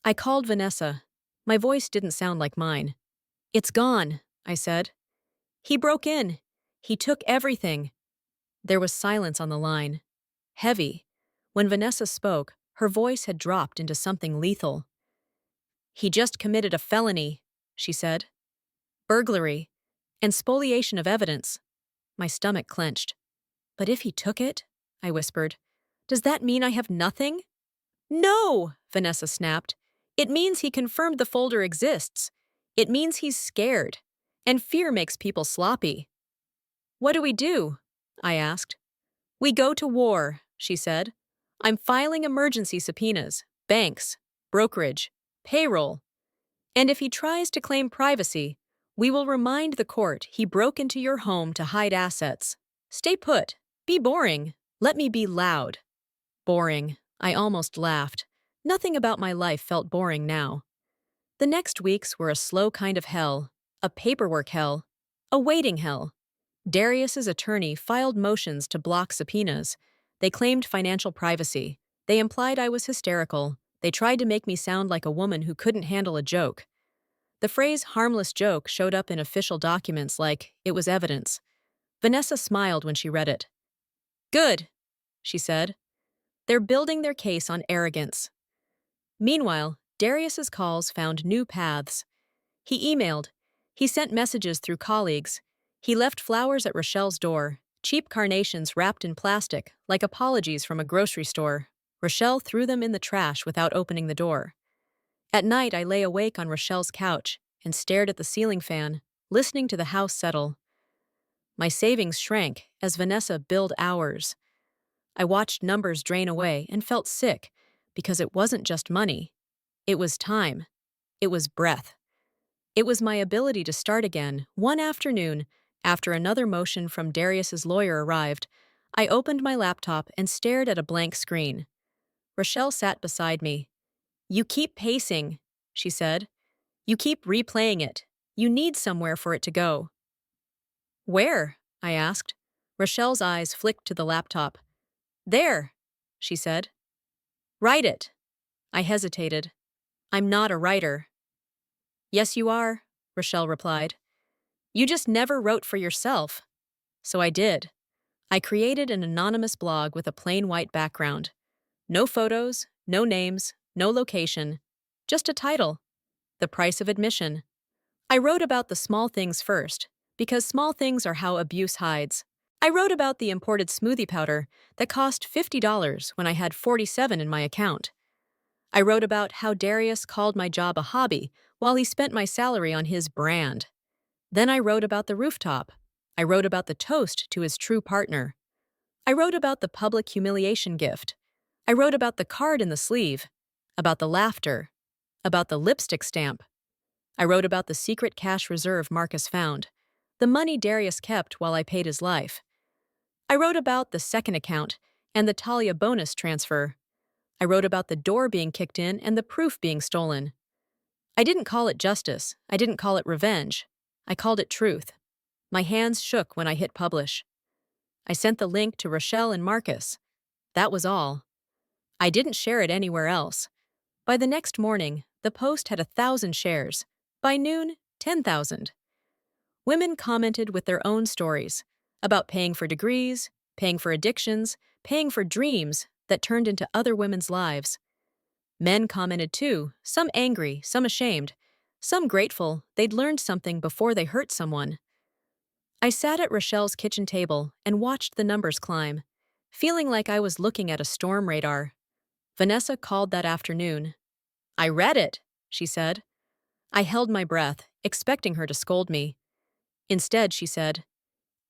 I called Vanessa. My voice didn't sound like mine. It's gone, I said. He broke in. He took everything. There was silence on the line. Heavy. When Vanessa spoke, her voice had dropped into something lethal. He just committed a felony, she said. Burglary. And spoliation of evidence. My stomach clenched. But if he took it, I whispered, does that mean I have nothing? No, Vanessa snapped. It means he confirmed the folder exists. It means he's scared. And fear makes people sloppy. What do we do? I asked. We go to war, she said. I'm filing emergency subpoenas, banks, brokerage, payroll. And if he tries to claim privacy, we will remind the court he broke into your home to hide assets. Stay put. Be boring. Let me be loud. Boring. I almost laughed. Nothing about my life felt boring now. The next weeks were a slow kind of hell, a paperwork hell, a waiting hell. Darius's attorney filed motions to block subpoenas. They claimed financial privacy. They implied I was hysterical. They tried to make me sound like a woman who couldn't handle a joke. The phrase harmless joke showed up in official documents like it was evidence. Vanessa smiled when she read it. Good, she said. They're building their case on arrogance. Meanwhile, Darius's calls found new paths. He emailed. He sent messages through colleagues. He left flowers at Rochelle's door, cheap carnations wrapped in plastic, like apologies from a grocery store. Rochelle threw them in the trash without opening the door. At night, I lay awake on Rochelle's couch and stared at the ceiling fan, listening to the house settle. My savings shrank as Vanessa billed hours. I watched numbers drain away and felt sick because it wasn't just money. It was time. It was breath. It was my ability to start again. One afternoon, after another motion from Darius's lawyer arrived, I opened my laptop and stared at a blank screen. Rochelle sat beside me. You keep pacing, she said. You keep replaying it. You need somewhere for it to go. Where? I asked. Rochelle's eyes flicked to the laptop. There, she said. Write it. I hesitated. I'm not a writer. Yes, you are, Rochelle replied. You just never wrote for yourself. So I did. I created an anonymous blog with a plain white background. No photos, no names, no location. Just a title. The price of admission. I wrote about the small things first, because small things are how abuse hides. I wrote about the imported smoothie powder that cost $50 when I had $47 in my account. I wrote about how Darius called my job a hobby while he spent my salary on his brand. Then I wrote about the rooftop. I wrote about the toast to his true partner. I wrote about the public humiliation gift. I wrote about the card in the sleeve, about the laughter, about the lipstick stamp. I wrote about the secret cash reserve Marcus found, the money Darius kept while I paid his life. I wrote about the second account and the Talia bonus transfer. I wrote about the door being kicked in and the proof being stolen. I didn't call it justice. I didn't call it revenge. I called it truth. My hands shook when I hit publish. I sent the link to Rochelle and Marcus. That was all. I didn't share it anywhere else. By the next morning, the post had 1,000 shares. By noon, 10,000. Women commented with their own stories about paying for degrees, paying for addictions, paying for dreams that turned into other women's lives. Men commented too, some angry, some ashamed, some grateful they'd learned something before they hurt someone. I sat at Rochelle's kitchen table and watched the numbers climb, feeling like I was looking at a storm radar. Vanessa called that afternoon. I read it, she said. I held my breath, expecting her to scold me. Instead, she said,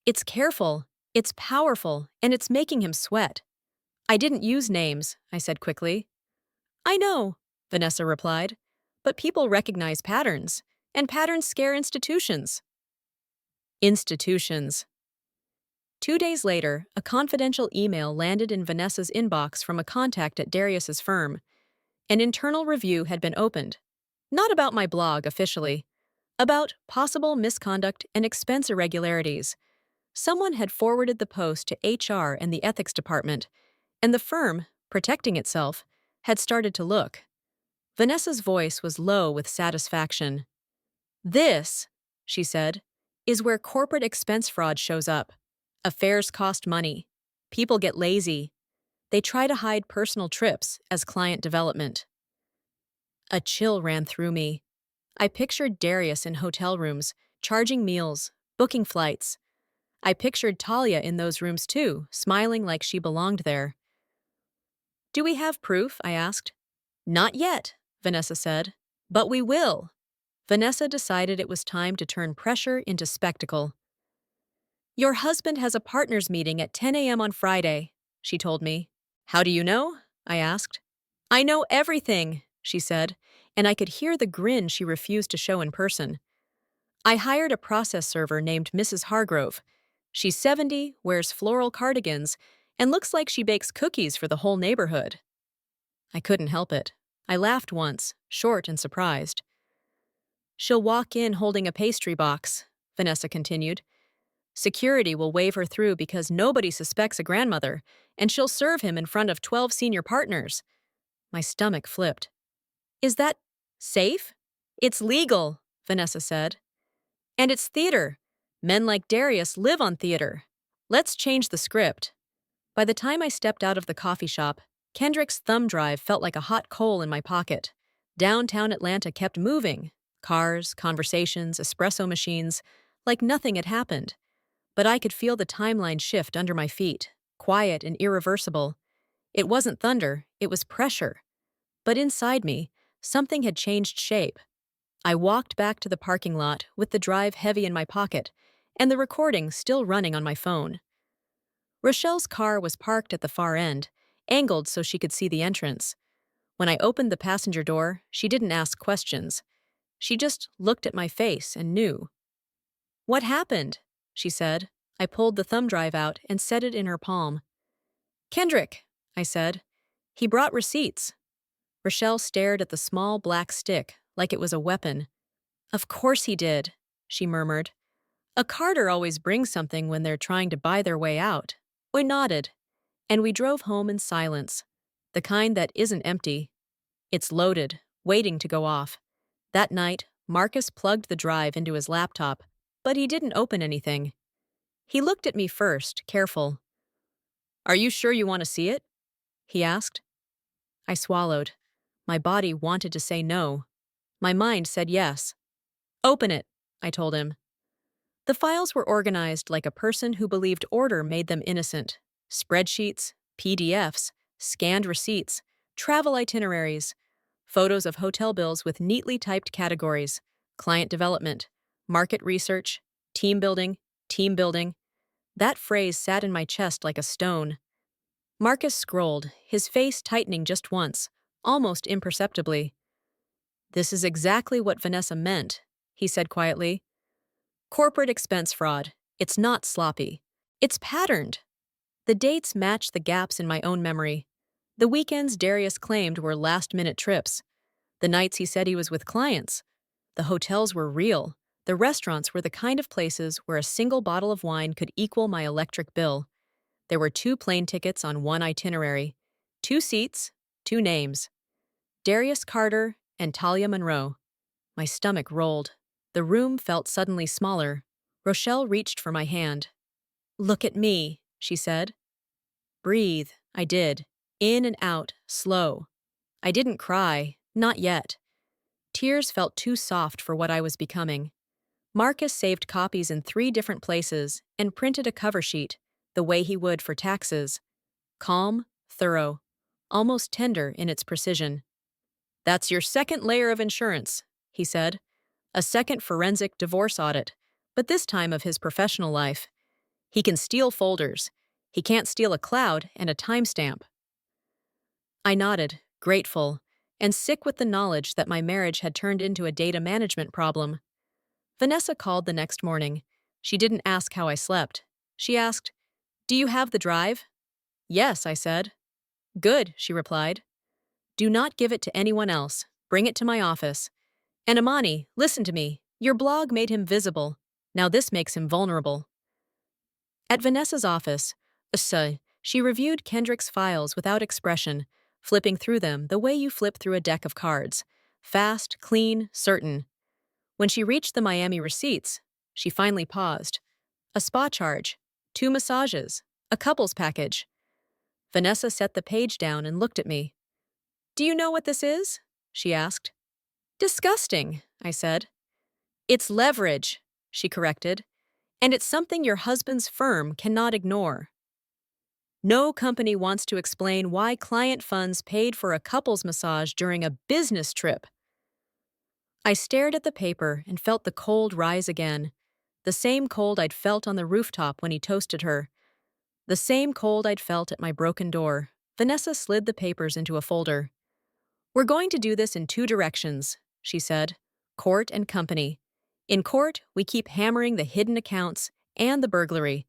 It's careful, it's powerful, and it's making him sweat. I didn't use names, I said quickly. I know, Vanessa replied, but people recognize patterns, and patterns scare institutions. Institutions. 2 days later, a confidential email landed in Vanessa's inbox from a contact at Darius's firm. An internal review had been opened. Not about my blog officially, about possible misconduct and expense irregularities. Someone had forwarded the post to HR and the ethics department, and the firm, protecting itself, had started to look. Vanessa's voice was low with satisfaction. This, she said, is where corporate expense fraud shows up. Affairs cost money. People get lazy. They try to hide personal trips as client development. A chill ran through me. I pictured Darius in hotel rooms, charging meals, booking flights. I pictured Talia in those rooms too, smiling like she belonged there. Do we have proof? I asked. Not yet, Vanessa said. But we will. Vanessa decided it was time to turn pressure into spectacle. Your husband has a partners meeting at 10 a.m. on Friday, she told me. How do you know? I asked. I know everything, she said, and I could hear the grin she refused to show in person. I hired a process server named Mrs. Hargrove. She's 70, wears floral cardigans, and looks like she bakes cookies for the whole neighborhood. I couldn't help it. I laughed once, short and surprised. She'll walk in holding a pastry box, Vanessa continued. Security will wave her through because nobody suspects a grandmother, and she'll serve him in front of 12 senior partners. My stomach flipped. Is that safe? It's legal, Vanessa said. And it's theater. Men like Darius live on theater. Let's change the script. By the time I stepped out of the coffee shop, Kendrick's thumb drive felt like a hot coal in my pocket. Downtown Atlanta kept moving. Cars, conversations, espresso machines, like nothing had happened. But I could feel the timeline shift under my feet, quiet and irreversible. It wasn't thunder, it was pressure. But inside me, something had changed shape. I walked back to the parking lot with the drive heavy in my pocket and the recording still running on my phone. Rochelle's car was parked at the far end, angled so she could see the entrance. When I opened the passenger door, she didn't ask questions. She just looked at my face and knew. "What happened?" she said. I pulled the thumb drive out and set it in her palm. "Kendrick," I said. "He brought receipts." Rochelle stared at the small black stick like it was a weapon. "Of course he did," she murmured. "A carder always brings something when they're trying to buy their way out." I nodded, and we drove home in silence, the kind that isn't empty. It's loaded, waiting to go off. That night, Marcus plugged the drive into his laptop, but he didn't open anything. He looked at me first, careful. "Are you sure you want to see it?" he asked. I swallowed. My body wanted to say no. My mind said yes. "Open it," I told him. The files were organized like a person who believed order made them innocent. Spreadsheets, PDFs, scanned receipts, travel itineraries, photos of hotel bills with neatly typed categories, client development, market research, team building, team building. That phrase sat in my chest like a stone. Marcus scrolled, his face tightening just once, almost imperceptibly. "This is exactly what Vanessa meant," he said quietly. "Corporate expense fraud. It's not sloppy. It's patterned." The dates matched the gaps in my own memory. The weekends Darius claimed were last-minute trips. The nights he said he was with clients. The hotels were real. The restaurants were the kind of places where a single bottle of wine could equal my electric bill. There were 2 plane tickets on one itinerary, 2 seats, 2 names. Darius Carter and Talia Monroe. My stomach rolled. The room felt suddenly smaller. Rochelle reached for my hand. "Look at me," she said. "Breathe," I did. In and out, slow. I didn't cry, not yet. Tears felt too soft for what I was becoming. Marcus saved copies in 3 different places and printed a cover sheet, the way he would for taxes. Calm, thorough, almost tender in its precision. "That's your second layer of insurance," he said. "A second forensic divorce audit, but this time of his professional life. He can steal folders. He can't steal a cloud and a timestamp." I nodded, grateful, and sick with the knowledge that my marriage had turned into a data management problem. Vanessa called the next morning. She didn't ask how I slept. She asked, "Do you have the drive?" "Yes," I said. "Good," she replied. "Do not give it to anyone else. Bring it to my office. And Amani, listen to me. Your blog made him visible. Now this makes him vulnerable." At Vanessa's office, she reviewed Kendrick's files without expression, flipping through them the way you flip through a deck of cards. Fast, clean, certain. When she reached the Miami receipts, she finally paused. A spa charge, 2 massages, a couples package. Vanessa set the page down and looked at me. "Do you know what this is?" she asked. "Disgusting," I said. "It's leverage," she corrected. "And it's something your husband's firm cannot ignore. No company wants to explain why client funds paid for a couples massage during a business trip." I stared at the paper and felt the cold rise again. The same cold I'd felt on the rooftop when he toasted her. The same cold I'd felt at my broken door. Vanessa slid the papers into a folder. "We're going to do this in 2 directions," she said. "Court and company. In court, we keep hammering the hidden accounts and the burglary.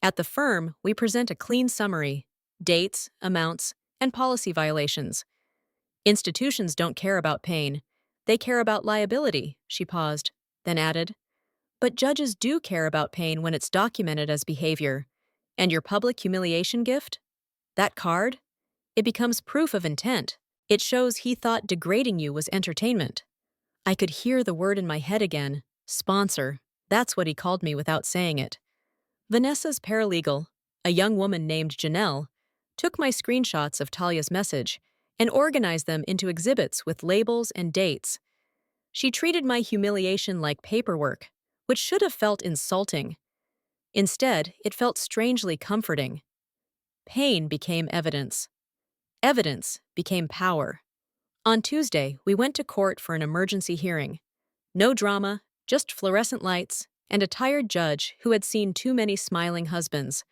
At the firm, we present a clean summary, dates, amounts, and policy violations. Institutions don't care about pain. They care about liability," she paused, then added, But judges do care about pain when it's documented as behavior. And your public humiliation gift? That card? It becomes proof of intent. It shows he thought degrading you was entertainment. I could hear the word in my head again. Sponsor. That's what he called me without saying it. Vanessa's paralegal, a young woman named Janelle, took my screenshots of Talia's message and organized them into exhibits with labels and dates. She treated my humiliation like paperwork, which should have felt insulting. Instead, it felt strangely comforting. Pain became evidence. Evidence became power. On Tuesday, we went to court for an emergency hearing. No drama, just fluorescent lights, and a tired judge who had seen too many smiling husbands.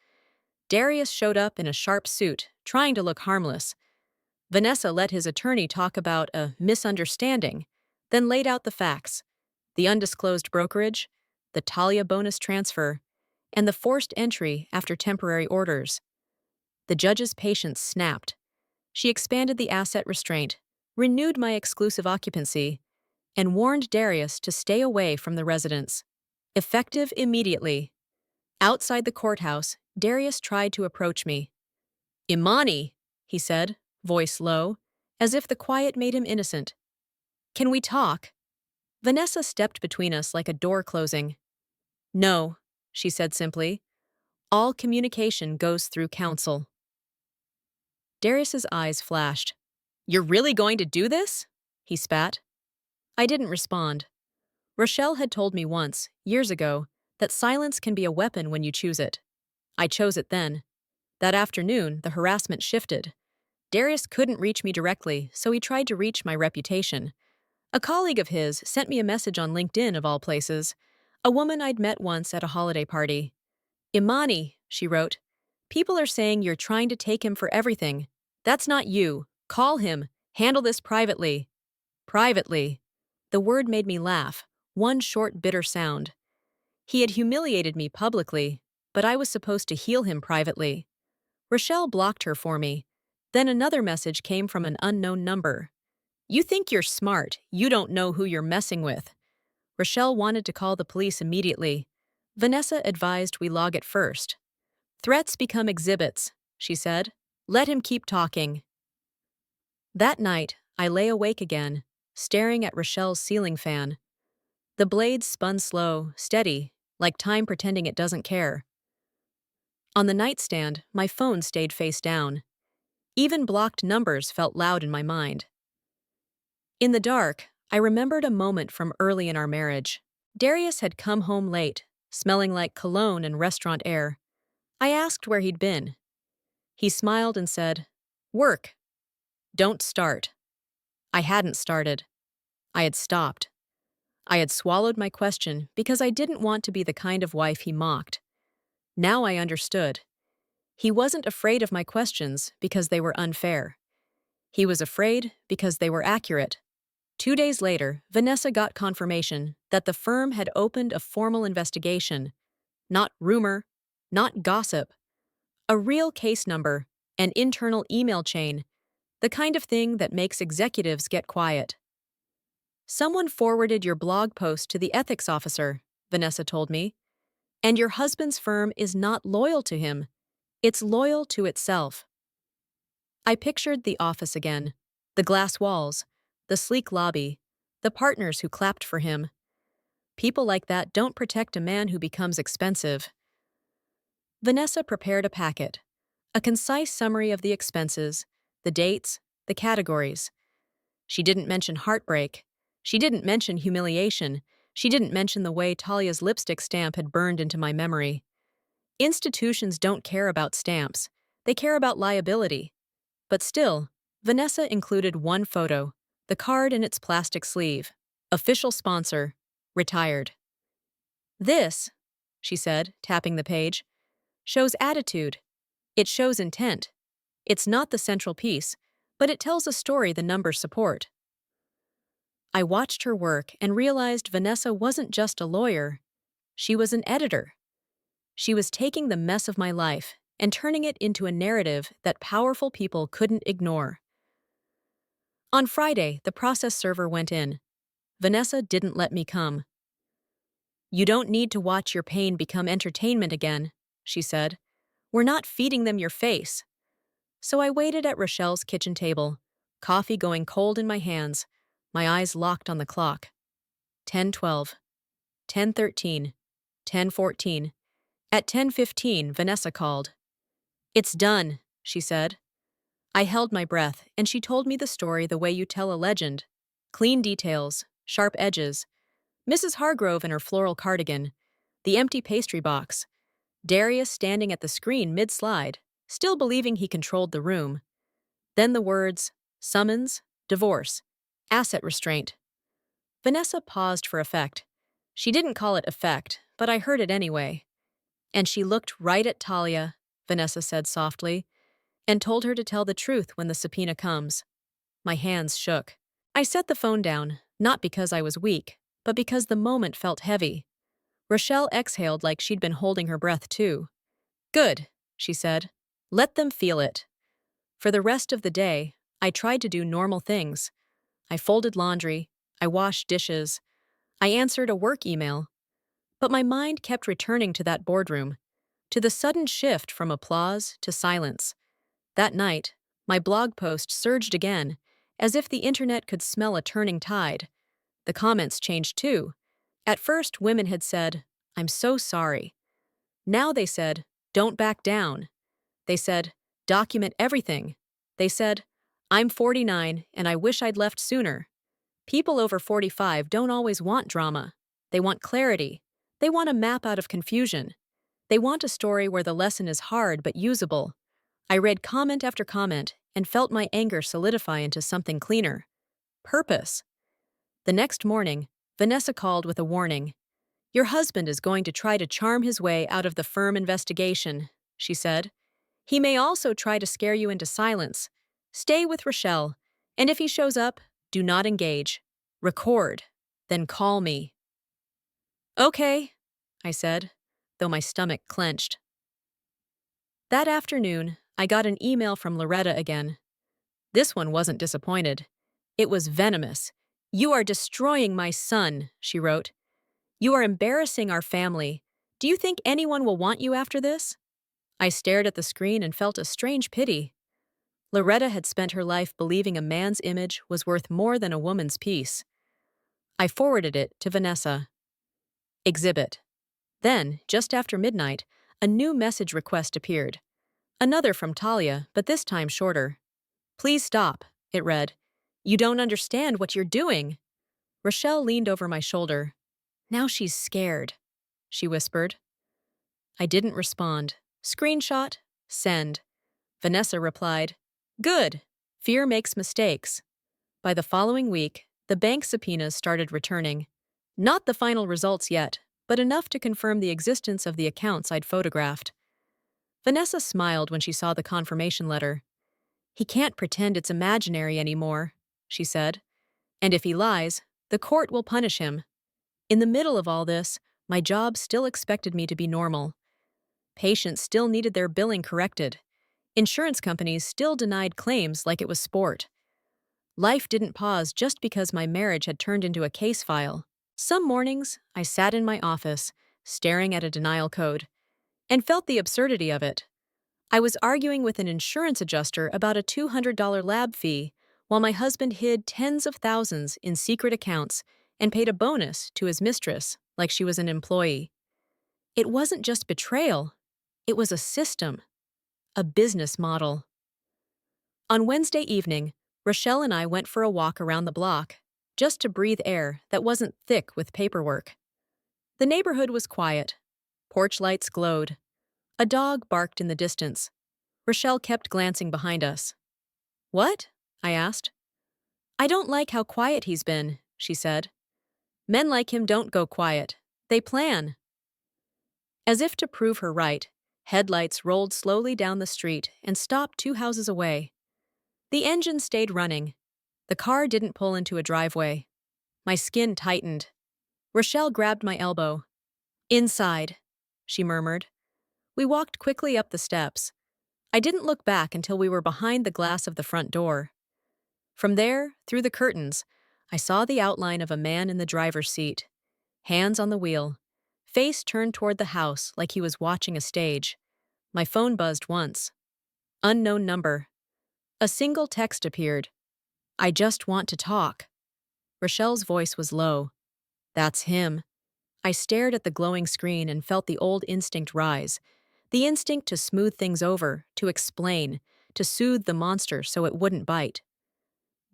Darius showed up in a sharp suit, trying to look harmless. Vanessa let his attorney talk about a misunderstanding, then laid out the facts: the undisclosed brokerage, the Talia bonus transfer, and the forced entry after temporary orders. The judge's patience snapped. She expanded the asset restraint, renewed my exclusive occupancy, and warned Darius to stay away from the residence. Effective immediately. Outside the courthouse, Darius tried to approach me. "Imani," he said, voice low, as if the quiet made him innocent. "Can we talk?" Vanessa stepped between us like a door closing. "No," she said simply. "All communication goes through counsel." Darius's eyes flashed. "You're really going to do this?" he spat. I didn't respond. Rochelle had told me once, years ago, that silence can be a weapon when you choose it. I chose it then. That afternoon, the harassment shifted. Darius couldn't reach me directly, so he tried to reach my reputation. A colleague of his sent me a message on LinkedIn, of all places, a woman I'd met once at a holiday party. "Imani," she wrote, "people are saying you're trying to take him for everything. That's not you. Call him. Handle this privately." Privately. The word made me laugh, one short bitter sound. He had humiliated me publicly, but I was supposed to heal him privately. Rochelle blocked her for me. Then another message came from an unknown number. "You think you're smart, you don't know who you're messing with." Rochelle wanted to call the police immediately. Vanessa advised we log it first. "Threats become exhibits," she said. "Let him keep talking." That night, I lay awake again, staring at Rochelle's ceiling fan. The blades spun slow, steady, like time pretending it doesn't care. On the nightstand, my phone stayed face down. Even blocked numbers felt loud in my mind. In the dark, I remembered a moment from early in our marriage. Darius had come home late, smelling like cologne and restaurant air. I asked where he'd been. He smiled and said, "Work. Don't start." I hadn't started. I had stopped. I had swallowed my question because I didn't want to be the kind of wife he mocked. Now I understood. He wasn't afraid of my questions because they were unfair. He was afraid because they were accurate. 2 days later, Vanessa got confirmation that the firm had opened a formal investigation. Not rumor, not gossip. A real case number, an internal email chain, the kind of thing that makes executives get quiet. "Someone forwarded your blog post to the ethics officer," Vanessa told me. "And your husband's firm is not loyal to him. It's loyal to itself." I pictured the office again. The glass walls, the sleek lobby, the partners who clapped for him. People like that don't protect a man who becomes expensive. Vanessa prepared a packet, a concise summary of the expenses, the dates, the categories. She didn't mention heartbreak. She didn't mention humiliation. She didn't mention the way Talia's lipstick stamp had burned into my memory. Institutions don't care about stamps. They care about liability. But still, Vanessa included one photo, the card in its plastic sleeve. Official sponsor, retired. "This," she said, tapping the page, "shows attitude. It shows intent. It's not the central piece, but it tells a story the numbers support." I watched her work and realized Vanessa wasn't just a lawyer. She was an editor. She was taking the mess of my life and turning it into a narrative that powerful people couldn't ignore. On Friday, the process server went in. Vanessa didn't let me come. You don't need to watch your pain become entertainment again, she said. We're not feeding them your face. So I waited at Rochelle's kitchen table, coffee going cold in my hands, my eyes locked on the clock. 10:12, 10:13, 10:14. At 10:15, Vanessa called. It's done, she said. I held my breath, and she told me the story the way you tell a legend. Clean details, sharp edges. Mrs. Hargrove in her floral cardigan, the empty pastry box, Darius standing at the screen mid-slide, still believing he controlled the room. Then the words, summons, divorce, asset restraint. Vanessa paused for effect. She didn't call it effect, but I heard it anyway. And she looked right at Talia, Vanessa said softly, and told her to tell the truth when the subpoena comes. My hands shook. I set the phone down, not because I was weak, but because the moment felt heavy. Rochelle exhaled like she'd been holding her breath too. Good, she said. Let them feel it. For the rest of the day, I tried to do normal things. I folded laundry, I washed dishes, I answered a work email. But my mind kept returning to that boardroom, to the sudden shift from applause to silence. That night, my blog post surged again, as if the internet could smell a turning tide. The comments changed too. At first, women had said, I'm so sorry. Now they said, don't back down. They said, document everything. They said, I'm 49 and I wish I'd left sooner. People over 45 don't always want drama. They want clarity. They want a map out of confusion. They want a story where the lesson is hard but usable. I read comment after comment and felt my anger solidify into something cleaner. Purpose. The next morning, Vanessa called with a warning. Your husband is going to try to charm his way out of the firm investigation, she said. He may also try to scare you into silence. Stay with Rochelle, and if he shows up, do not engage. Record, then call me. Okay, I said, though my stomach clenched. That afternoon, I got an email from Loretta again. This one wasn't disappointed. It was venomous. You are destroying my son, she wrote. You are embarrassing our family. Do you think anyone will want you after this? I stared at the screen and felt a strange pity. Loretta had spent her life believing a man's image was worth more than a woman's peace. I forwarded it to Vanessa. Exhibit. Then, just after midnight, a new message request appeared. Another from Talia, but this time shorter. Please stop, it read. You don't understand what you're doing. Rochelle leaned over my shoulder. Now she's scared, she whispered. I didn't respond. Screenshot, send. Vanessa replied, Good. Fear makes mistakes. By the following week, the bank subpoenas started returning. Not the final results yet, but enough to confirm the existence of the accounts I'd photographed. Vanessa smiled when she saw the confirmation letter. He can't pretend it's imaginary anymore, she said. And if he lies, the court will punish him. In the middle of all this, my job still expected me to be normal. Patients still needed their billing corrected. Insurance companies still denied claims like it was sport. Life didn't pause just because my marriage had turned into a case file. Some mornings, I sat in my office, staring at a denial code, and felt the absurdity of it. I was arguing with an insurance adjuster about a $200 lab fee, while my husband hid tens of thousands in secret accounts and paid a bonus to his mistress like she was an employee. It wasn't just betrayal. It was a system, a business model. On Wednesday evening, Rochelle and I went for a walk around the block, just to breathe air that wasn't thick with paperwork. The neighborhood was quiet. Porch lights glowed. A dog barked in the distance. Rochelle kept glancing behind us. What? I asked. I don't like how quiet he's been, she said. Men like him don't go quiet. They plan. As if to prove her right, headlights rolled slowly down the street and stopped 2 houses away. The engine stayed running. The car didn't pull into a driveway. My skin tightened. Rochelle grabbed my elbow. Inside, she murmured. We walked quickly up the steps. I didn't look back until we were behind the glass of the front door. From there, through the curtains, I saw the outline of a man in the driver's seat, hands on the wheel, face turned toward the house like he was watching a stage. My phone buzzed once. Unknown number. A single text appeared. I just want to talk. Rochelle's voice was low. That's him. I stared at the glowing screen and felt the old instinct rise. The instinct to smooth things over, to explain, to soothe the monster so it wouldn't bite.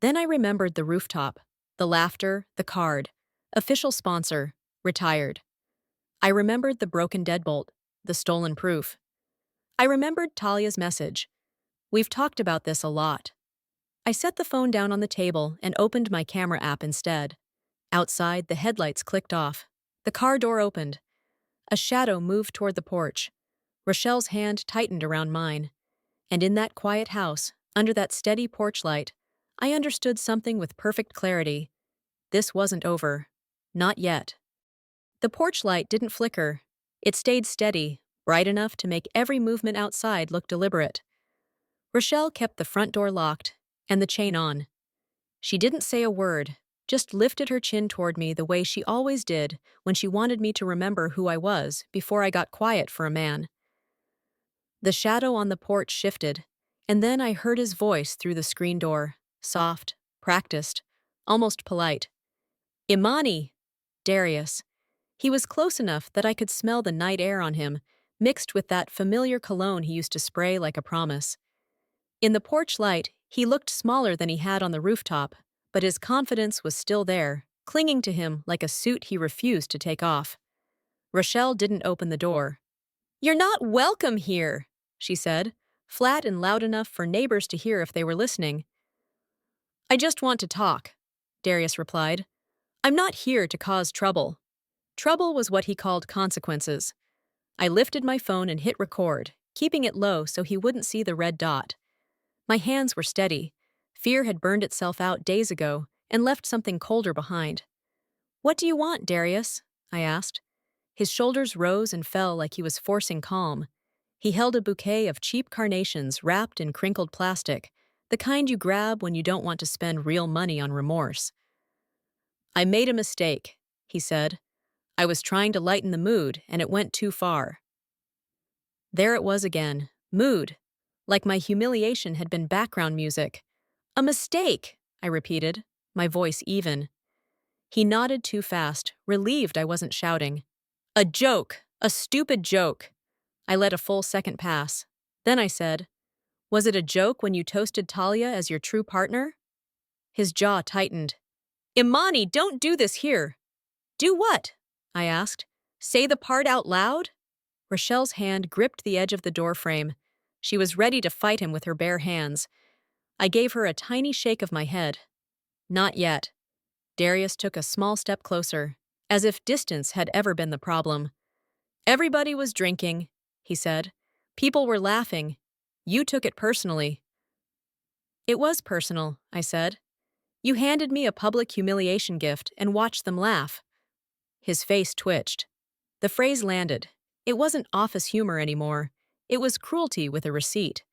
Then I remembered the rooftop, the laughter, the card. Official sponsor, retired. I remembered the broken deadbolt, the stolen proof. I remembered Talia's message. We've talked about this a lot. I set the phone down on the table and opened my camera app instead. Outside, the headlights clicked off. The car door opened. A shadow moved toward the porch. Rochelle's hand tightened around mine. And in that quiet house, under that steady porch light, I understood something with perfect clarity. This wasn't over. Not yet. The porch light didn't flicker. It stayed steady, bright enough to make every movement outside look deliberate. Rochelle kept the front door locked and the chain on. She didn't say a word, just lifted her chin toward me the way she always did when she wanted me to remember who I was before I got quiet for a man. The shadow on the porch shifted, and then I heard his voice through the screen door, soft, practiced, almost polite. Imani! Darius. He was close enough that I could smell the night air on him, mixed with that familiar cologne he used to spray like a promise. In the porch light, he looked smaller than he had on the rooftop, but his confidence was still there, clinging to him like a suit he refused to take off. Rochelle didn't open the door. You're not welcome here, she said, flat and loud enough for neighbors to hear if they were listening. I just want to talk, Darius replied. I'm not here to cause trouble. Trouble was what he called consequences. I lifted my phone and hit record, keeping it low so he wouldn't see the red dot. My hands were steady. Fear had burned itself out days ago and left something colder behind. What do you want, Darius? I asked. His shoulders rose and fell like he was forcing calm. He held a bouquet of cheap carnations wrapped in crinkled plastic, the kind you grab when you don't want to spend real money on remorse. I made a mistake, he said. I was trying to lighten the mood, and it went too far. There it was again, mood, like my humiliation had been background music. A mistake, I repeated, my voice even. He nodded too fast, relieved I wasn't shouting. A joke, a stupid joke. I let a full second pass. Then I said, was it a joke when you toasted Talia as your true partner? His jaw tightened. Imani, don't do this here. Do what? I asked. Say the part out loud? Rochelle's hand gripped the edge of the doorframe. She was ready to fight him with her bare hands. I gave her a tiny shake of my head. Not yet. Darius took a small step closer, as if distance had ever been the problem. Everybody was drinking, he said. People were laughing. You took it personally. It was personal, I said. You handed me a public humiliation gift and watched them laugh. His face twitched. The phrase landed. It wasn't office humor anymore. It was cruelty with a receipt.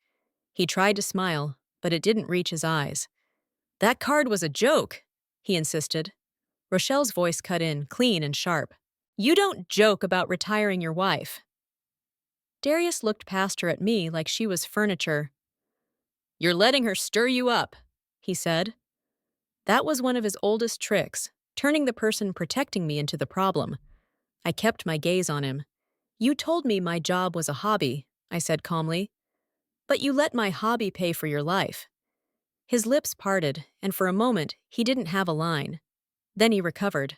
He tried to smile, but it didn't reach his eyes. That card was a joke, he insisted. Rochelle's voice cut in, clean and sharp. You don't joke about retiring your wife. Darius looked past her at me like she was furniture. You're letting her stir you up, he said. That was one of his oldest tricks, turning the person protecting me into the problem. I kept my gaze on him. You told me my job was a hobby, I said calmly. But you let my hobby pay for your life. His lips parted, and for a moment he didn't have a line. Then he recovered.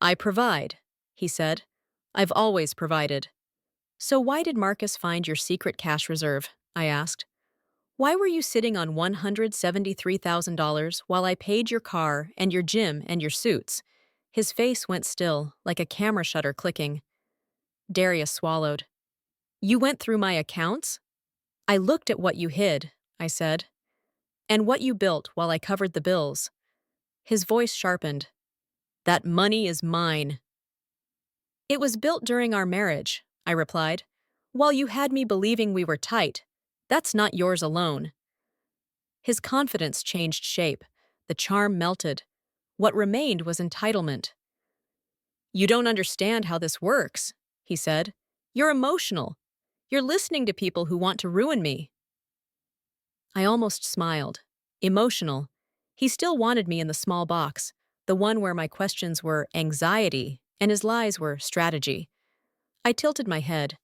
I provide, he said. I've always provided. So why did Marcus find your secret cash reserve? I asked. Why were you sitting on $173,000 while I paid your car and your gym and your suits? His face went still, like a camera shutter clicking. Darius swallowed. You went through my accounts? I looked at what you hid, I said. And what you built while I covered the bills. His voice sharpened. That money is mine. It was built during our marriage, I replied. While you had me believing we were tight. That's not yours alone. His confidence changed shape. The charm melted. What remained was entitlement. You don't understand how this works, he said. You're emotional. You're listening to people who want to ruin me. I almost smiled. Emotional. He still wanted me in the small box, the one where my questions were anxiety and his lies were strategy. I tilted my head.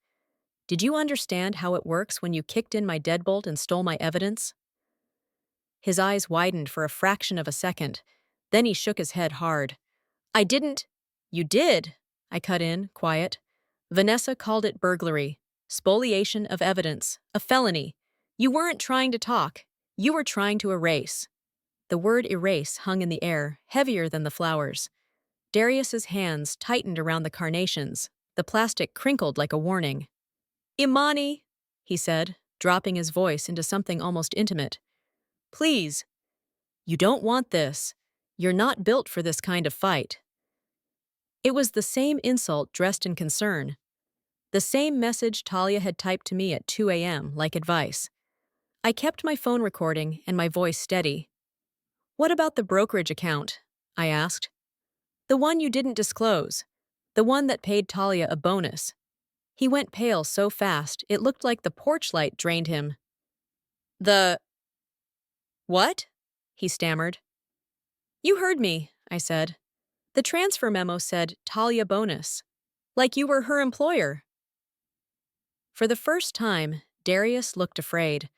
Did you understand how it works when you kicked in my deadbolt and stole my evidence? His eyes widened for a fraction of a second. Then he shook his head hard. I didn't. You did, I cut in, quiet. Vanessa called it burglary, spoliation of evidence, a felony. You weren't trying to talk. You were trying to erase. The word erase hung in the air, heavier than the flowers. Darius's hands tightened around the carnations. The plastic crinkled like a warning. Imani, he said, dropping his voice into something almost intimate. Please. You don't want this. You're not built for this kind of fight. It was the same insult dressed in concern. The same message Talia had typed to me at 2 a.m., like advice. I kept my phone recording and my voice steady. What about the brokerage account? I asked. The one you didn't disclose. The one that paid Talia a bonus. He went pale so fast it looked like the porch light drained him. The... What? He stammered. You heard me, I said. The transfer memo said Talia bonus. Like you were her employer. For the first time, Darius looked afraid.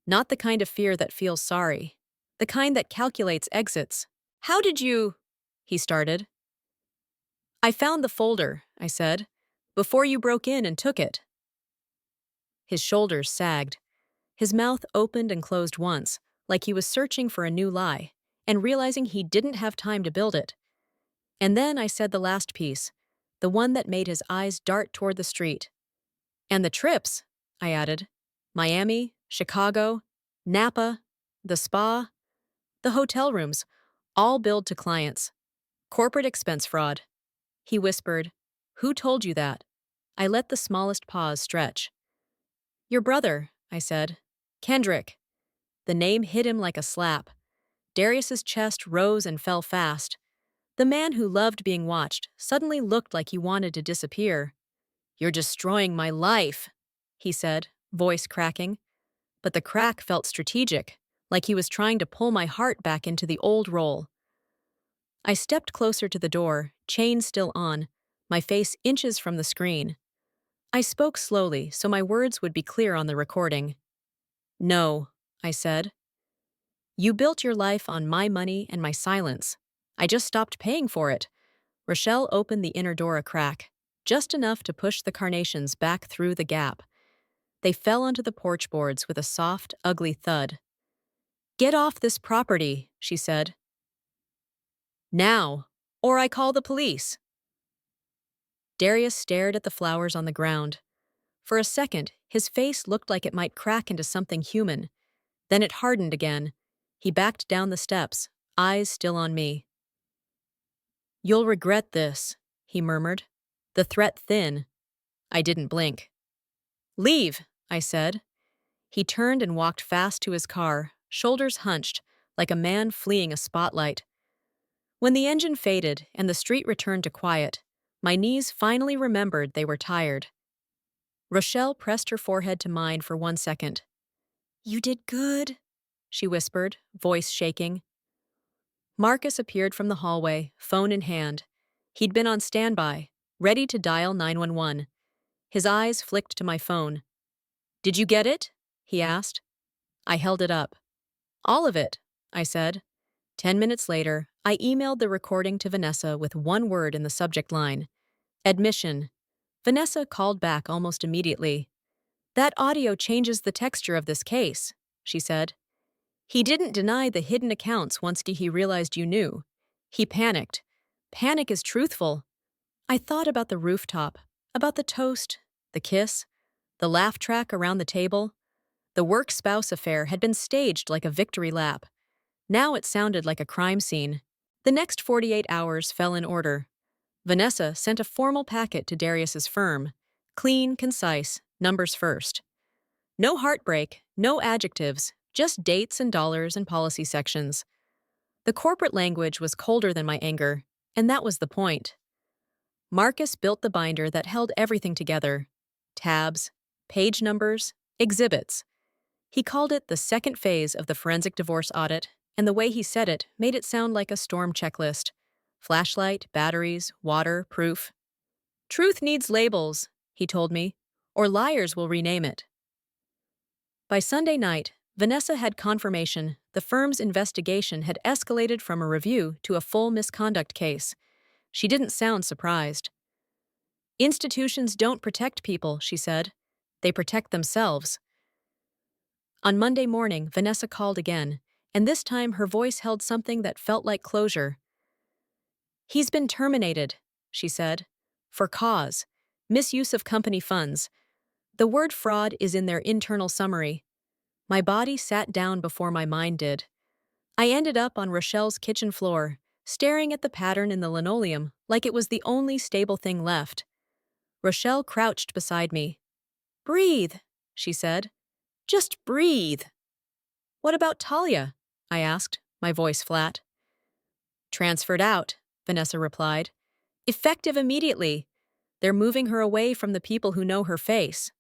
Not the kind of fear that feels sorry. The kind that calculates exits. How did you... He started. I found the folder, I said, before you broke in and took it. His shoulders sagged. His mouth opened and closed once, like he was searching for a new lie, and realizing he didn't have time to build it. And then I said the last piece, the one that made his eyes dart toward the street. And the trips, I added. Miami, Chicago, Napa, the spa, the hotel rooms, all billed to clients. Corporate expense fraud. He whispered, Who told you that? I let the smallest pause stretch. Your brother, I said. Kendrick. The name hit him like a slap. Darius's chest rose and fell fast. The man who loved being watched suddenly looked like he wanted to disappear. You're destroying my life, he said, voice cracking. But the crack felt strategic, like he was trying to pull my heart back into the old role. I stepped closer to the door, chain still on, my face inches from the screen. I spoke slowly so my words would be clear on the recording. No, I said. You built your life on my money and my silence. I just stopped paying for it. Rochelle opened the inner door a crack, just enough to push the carnations back through the gap. They fell onto the porch boards with a soft, ugly thud. Get off this property, she said. Now, or I call the police. Darius stared at the flowers on the ground. For a second, his face looked like it might crack into something human. Then it hardened again. He backed down the steps, eyes still on me. You'll regret this, he murmured, the threat thin. I didn't blink. Leave, I said. He turned and walked fast to his car, shoulders hunched, like a man fleeing a spotlight. When the engine faded and the street returned to quiet, my knees finally remembered they were tired. Rochelle pressed her forehead to mine for 1 second. You did good, she whispered, voice shaking. Marcus appeared from the hallway, phone in hand. He'd been on standby, ready to dial 911. His eyes flicked to my phone. Did you get it? He asked. I held it up. All of it, I said. 10 minutes later, I emailed the recording to Vanessa with one word in the subject line. Admission. Vanessa called back almost immediately. That audio changes the texture of this case, she said. He didn't deny the hidden accounts once he realized you knew. He panicked. Panic is truthful. I thought about the rooftop, about the toast, the kiss, the laugh track around the table. The work-spouse affair had been staged like a victory lap. Now it sounded like a crime scene. The next 48 hours fell in order. Vanessa sent a formal packet to Darius's firm. Clean, concise, numbers first. No heartbreak, no adjectives, just dates and dollars and policy sections. The corporate language was colder than my anger, and that was the point. Marcus built the binder that held everything together: tabs, page numbers, exhibits. He called it the second phase of the forensic divorce audit, and the way he said it made it sound like a storm checklist: flashlight, batteries, water, proof. Truth needs labels, he told me, or liars will rename it. By Sunday night, Vanessa had confirmation the firm's investigation had escalated from a review to a full misconduct case. She didn't sound surprised. Institutions don't protect people, she said. They protect themselves. On Monday morning, Vanessa called again, and this time her voice held something that felt like closure. He's been terminated, she said. For cause: misuse of company funds. The word fraud is in their internal summary. My body sat down before my mind did. I ended up on Rochelle's kitchen floor, staring at the pattern in the linoleum like it was the only stable thing left. Rochelle crouched beside me. "Breathe," she said. "Just breathe." "What about Talia?" I asked, my voice flat. "Transferred out," Vanessa replied. "Effective immediately. They're moving her away from the people who know her face."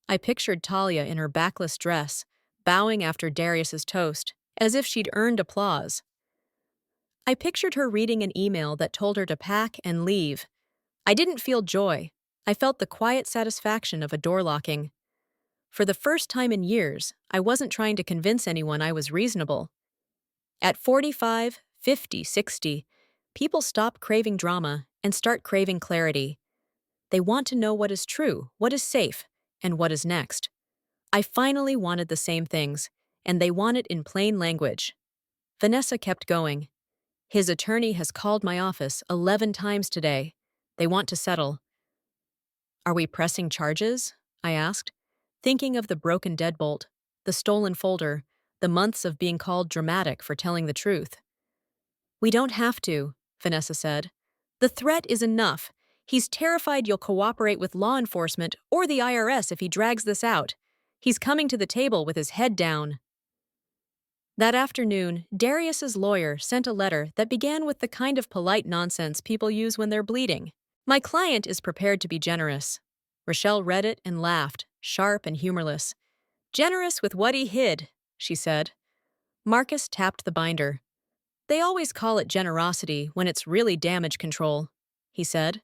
I pictured Talia in her backless dress, bowing after Darius's toast, as if she'd earned applause. I pictured her reading an email that told her to pack and leave. I didn't feel joy. I felt the quiet satisfaction of a door locking. For the first time in years, I wasn't trying to convince anyone I was reasonable. At 45, 50, 60, people stop craving drama and start craving clarity. They want to know what is true, what is safe, and what is next. I finally wanted the same things, and they want it in plain language. Vanessa kept going. "His attorney has called my office 11 times today. They want to settle." "Are we pressing charges?" I asked, thinking of the broken deadbolt, the stolen folder, the months of being called dramatic for telling the truth. "We don't have to," Vanessa said. "The threat is enough. He's terrified you'll cooperate with law enforcement or the IRS if he drags this out. He's coming to the table with his head down." That afternoon, Darius's lawyer sent a letter that began with the kind of polite nonsense people use when they're bleeding. "My client is prepared to be generous." Rochelle read it and laughed, sharp and humorless. "Generous with what he hid," she said. Marcus tapped the binder. "They always call it generosity when it's really damage control," he said.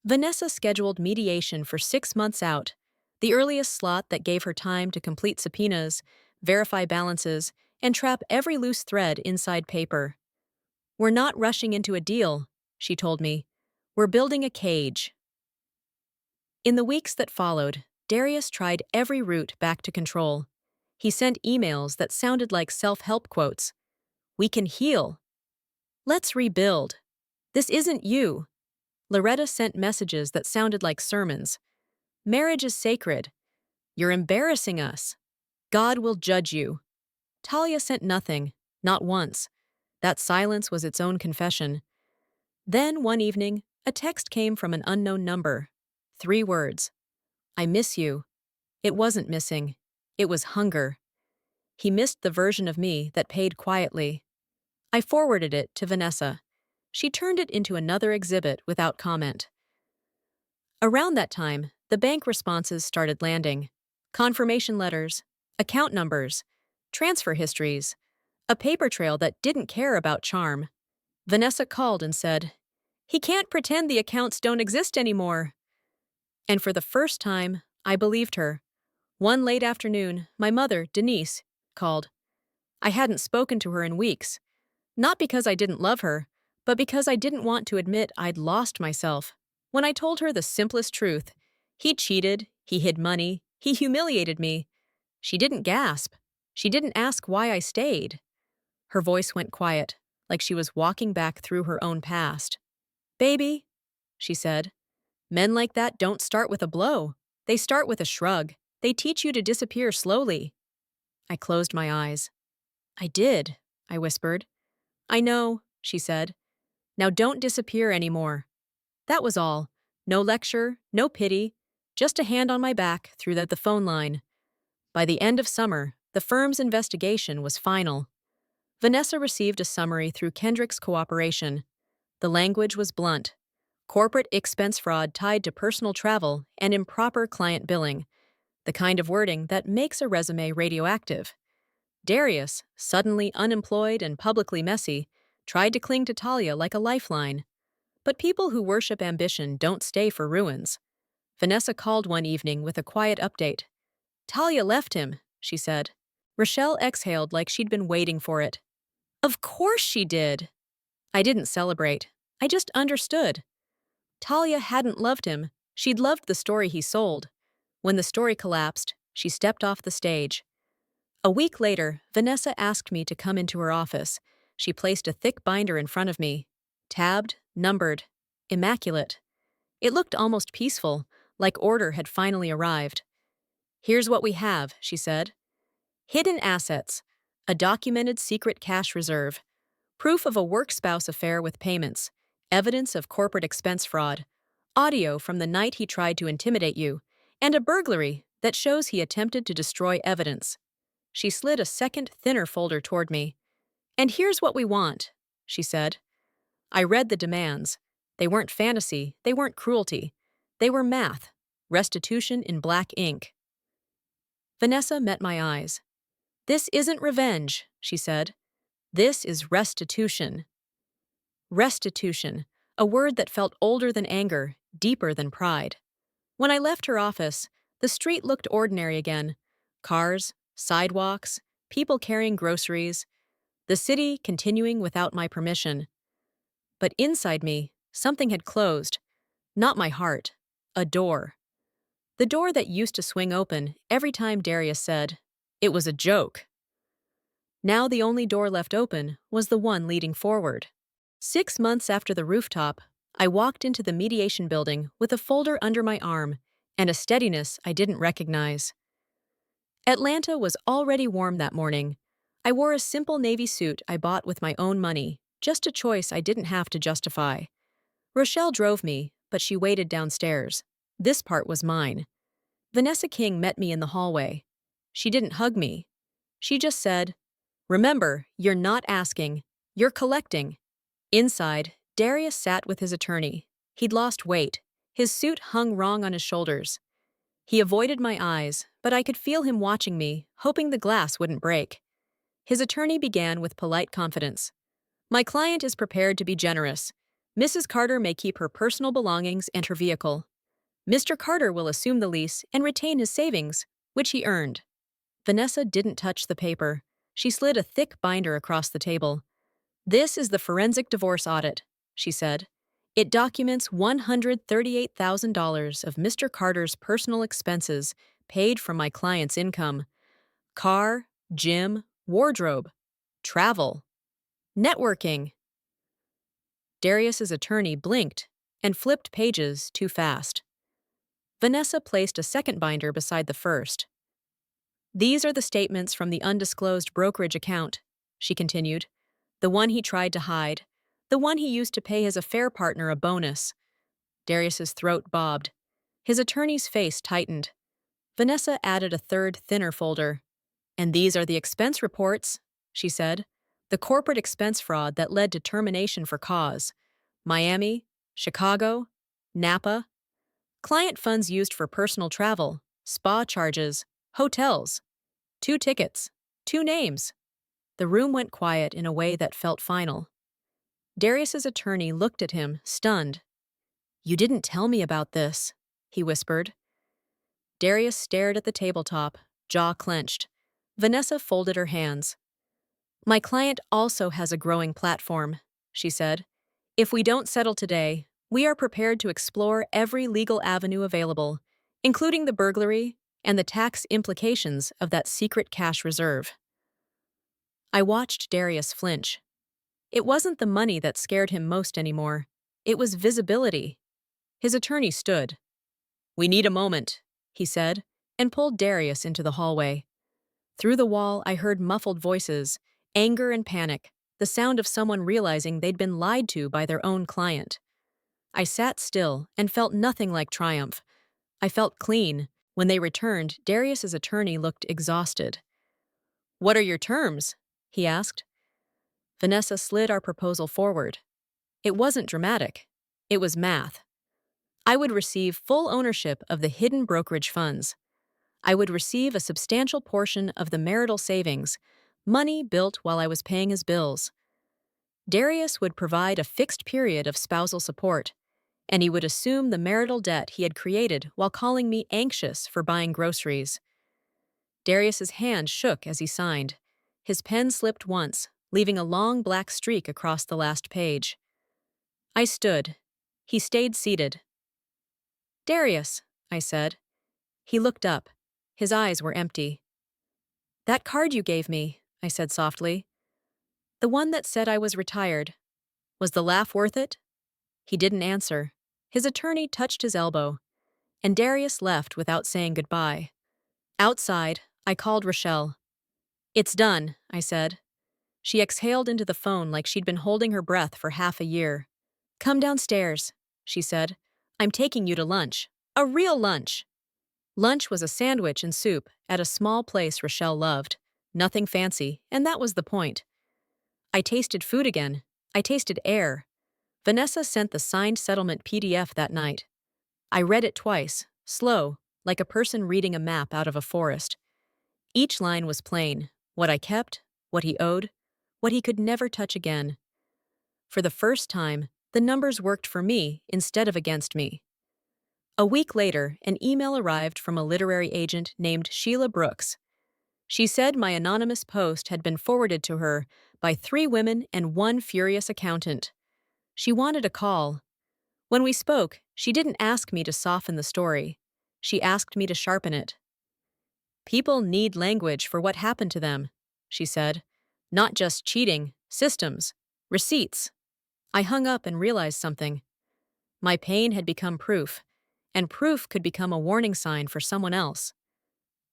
Vanessa scheduled mediation for 6 months out, the earliest slot that gave her time to complete subpoenas, verify balances, and trap every loose thread inside paper. "We're not rushing into a deal," she told me. "We're building a cage." In the weeks that followed, Darius tried every route back to control. He sent emails that sounded like self-help quotes. "We can heal." "Let's rebuild." "This isn't you." Loretta sent messages that sounded like sermons. "Marriage is sacred." "You're embarrassing us." "God will judge you." Talia sent nothing, not once. That silence was its own confession. Then, one evening, a text came from an unknown number. 3 words. "I miss you." It wasn't missing. It was hunger. He missed the version of me that paid quietly. I forwarded it to Vanessa. She turned it into another exhibit without comment. Around that time, the bank responses started landing. Confirmation letters, account numbers, transfer histories, a paper trail that didn't care about charm. Vanessa called and said, "He can't pretend the accounts don't exist anymore." And for the first time, I believed her. One late afternoon, my mother, Denise, called. I hadn't spoken to her in weeks. Not because I didn't love her, but because I didn't want to admit I'd lost myself. When I told her the simplest truth, he cheated, he hid money, he humiliated me, she didn't gasp. She didn't ask why I stayed. Her voice went quiet, like she was walking back through her own past. "Baby," she said, "men like that don't start with a blow. They start with a shrug. They teach you to disappear slowly." I closed my eyes. "I did," I whispered. "I know," she said. "Now don't disappear anymore." That was all. No lecture, no pity, just a hand on my back through the phone line. By the end of summer, the firm's investigation was final. Vanessa received a summary through Kendrick's cooperation. The language was blunt. corporate expense fraud tied to personal travel and improper client billing, the kind of wording that makes a resume radioactive. Darius, suddenly unemployed and publicly messy, tried to cling to Talia like a lifeline. But people who worship ambition don't stay for ruins. Vanessa called one evening with a quiet update. Talia left him, she said. Rochelle exhaled like she'd been waiting for it. Of course she did! I didn't celebrate. I just understood. Talia hadn't loved him. She'd loved the story he sold. When the story collapsed, she stepped off the stage. A week later, Vanessa asked me to come into her office. She placed a thick binder in front of me. Tabbed, numbered, immaculate. It looked almost peaceful, like order had finally arrived. Here's what we have, she said. Hidden assets, a documented secret cash reserve, proof of a work-spouse affair with payments, evidence of corporate expense fraud, audio from the night he tried to intimidate you, and a burglary that shows he attempted to destroy evidence. She slid a second, thinner folder toward me. And here's what we want, she said. I read the demands. They weren't fantasy, they weren't cruelty. They were math, restitution in black ink. Vanessa met my eyes. This isn't revenge, she said. This is restitution. Restitution, a word that felt older than anger, deeper than pride. When I left her office, the street looked ordinary again. Cars, sidewalks, people carrying groceries, the city continuing without my permission. But inside me, something had closed. Not my heart, a door. The door that used to swing open every time Darius said, "It was a joke." Now the only door left open was the one leading forward. 6 months after the rooftop, I walked into the mediation building with a folder under my arm and a steadiness I didn't recognize. Atlanta was already warm that morning. I wore a simple navy suit I bought with my own money, just a choice I didn't have to justify. Rochelle drove me, but she waited downstairs. This part was mine. Vanessa King met me in the hallway. She didn't hug me. She just said, "Remember, you're not asking, you're collecting." Inside, Darius sat with his attorney. He'd lost weight. His suit hung wrong on his shoulders. He avoided my eyes, but I could feel him watching me, hoping the glass wouldn't break. His attorney began with polite confidence. My client is prepared to be generous. Mrs. Carter may keep her personal belongings and her vehicle. Mr. Carter will assume the lease and retain his savings, which he earned. Vanessa didn't touch the paper. She slid a thick binder across the table. This is the forensic divorce audit, she said. It documents $138,000 of Mr. Carter's personal expenses paid from my client's income. Car, gym, wardrobe, travel, networking. Darius's attorney blinked and flipped pages too fast. Vanessa placed a second binder beside the first. These are the statements from the undisclosed brokerage account, she continued. The one he tried to hide. The one he used to pay his affair partner a bonus. Darius's throat bobbed. His attorney's face tightened. Vanessa added a third, thinner folder. And these are the expense reports, she said. The corporate expense fraud that led to termination for cause. Miami, Chicago, Napa. Client funds used for personal travel, spa charges, hotels. 2 tickets, 2 names. The room went quiet in a way that felt final. Darius's attorney looked at him, stunned. "You didn't tell me about this," he whispered. Darius stared at the tabletop, jaw clenched. Vanessa folded her hands. "My client also has a growing platform," she said. "If we don't settle today, we are prepared to explore every legal avenue available, including the burglary and the tax implications of that secret cash reserve." I watched Darius flinch. It wasn't the money that scared him most anymore. It was visibility. His attorney stood. "We need a moment," he said, and pulled Darius into the hallway. Through the wall, I heard muffled voices, anger and panic, the sound of someone realizing they'd been lied to by their own client. I sat still and felt nothing like triumph. I felt clean. When they returned, Darius's attorney looked exhausted. "What are your terms?" he asked. Vanessa slid our proposal forward. It wasn't dramatic. It was math. I would receive full ownership of the hidden brokerage funds. I would receive a substantial portion of the marital savings, money built while I was paying his bills. Darius would provide a fixed period of spousal support, and he would assume the marital debt he had created while calling me anxious for buying groceries. Darius's hand shook as he signed. His pen slipped once, leaving a long black streak across the last page. I stood. He stayed seated. "Darius," I said. He looked up. His eyes were empty. "That card you gave me," I said softly. "The one that said I was retired. Was the laugh worth it?" He didn't answer. His attorney touched his elbow, and Darius left without saying goodbye. Outside, I called Rochelle. "It's done," I said. She exhaled into the phone like she'd been holding her breath for half a year. "Come downstairs," she said. "I'm taking you to lunch. A real lunch." Lunch was a sandwich and soup at a small place Rochelle loved. Nothing fancy, and that was the point. I tasted food again. I tasted air. Vanessa sent the signed settlement PDF that night. I read it twice, slow, like a person reading a map out of a forest. Each line was plain: what I kept, what he owed, what he could never touch again. For the first time, the numbers worked for me instead of against me. A week later, an email arrived from a literary agent named Sheila Brooks. She said my anonymous post had been forwarded to her by 3 women and 1 furious accountant. She wanted a call. When we spoke, she didn't ask me to soften the story. She asked me to sharpen it. "People need language for what happened to them," she said. "Not just cheating, systems, receipts." I hung up and realized something. My pain had become proof, and proof could become a warning sign for someone else.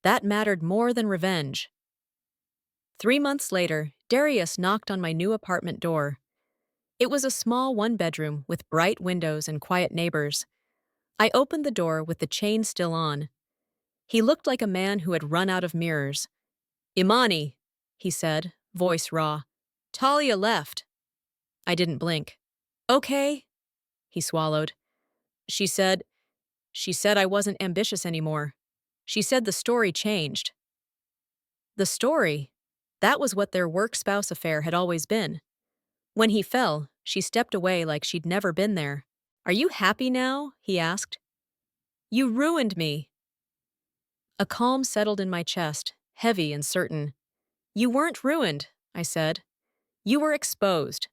That mattered more than revenge. 3 months later, Darius knocked on my new apartment door. It was a small 1-bedroom with bright windows and quiet neighbors. I opened the door with the chain still on. He looked like a man who had run out of mirrors. "Imani," he said, voice raw. "Talia left." I didn't blink. "Okay," he swallowed. She said I wasn't ambitious anymore. She said the story changed." The story? That was what their work-spouse affair had always been. When he fell, she stepped away like she'd never been there. "Are you happy now?" he asked. "You ruined me." A calm settled in my chest, heavy and certain. "You weren't ruined," I said. "You were exposed.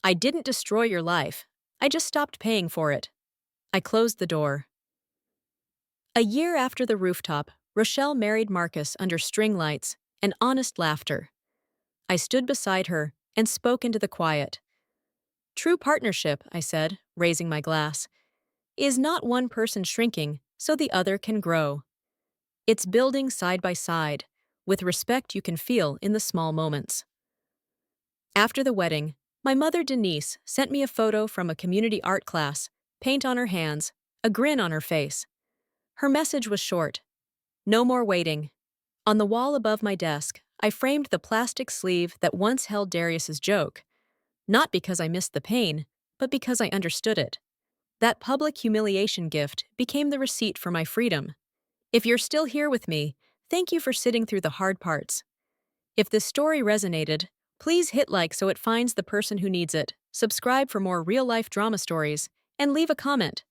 I didn't destroy your life. I just stopped paying for it." I closed the door. A year after the rooftop, Rochelle married Marcus under string lights and honest laughter. I stood beside her and spoke into the quiet. "True partnership," I said, raising my glass, "is not one person shrinking so the other can grow. It's building side by side, with respect you can feel in the small moments." After the wedding, my mother Denise sent me a photo from a community art class, paint on her hands, a grin on her face. Her message was short: "No more waiting." On the wall above my desk, I framed the plastic sleeve that once held Darius's joke, not because I missed the pain, but because I understood it. That public humiliation gift became the receipt for my freedom. If you're still here with me, thank you for sitting through the hard parts. If this story resonated, please hit like so it finds the person who needs it, subscribe for more real-life drama stories, and leave a comment.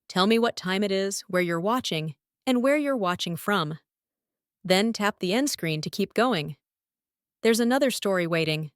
Tell me what time it is, where you're watching, and where you're watching from. Then tap the end screen to keep going. There's another story waiting.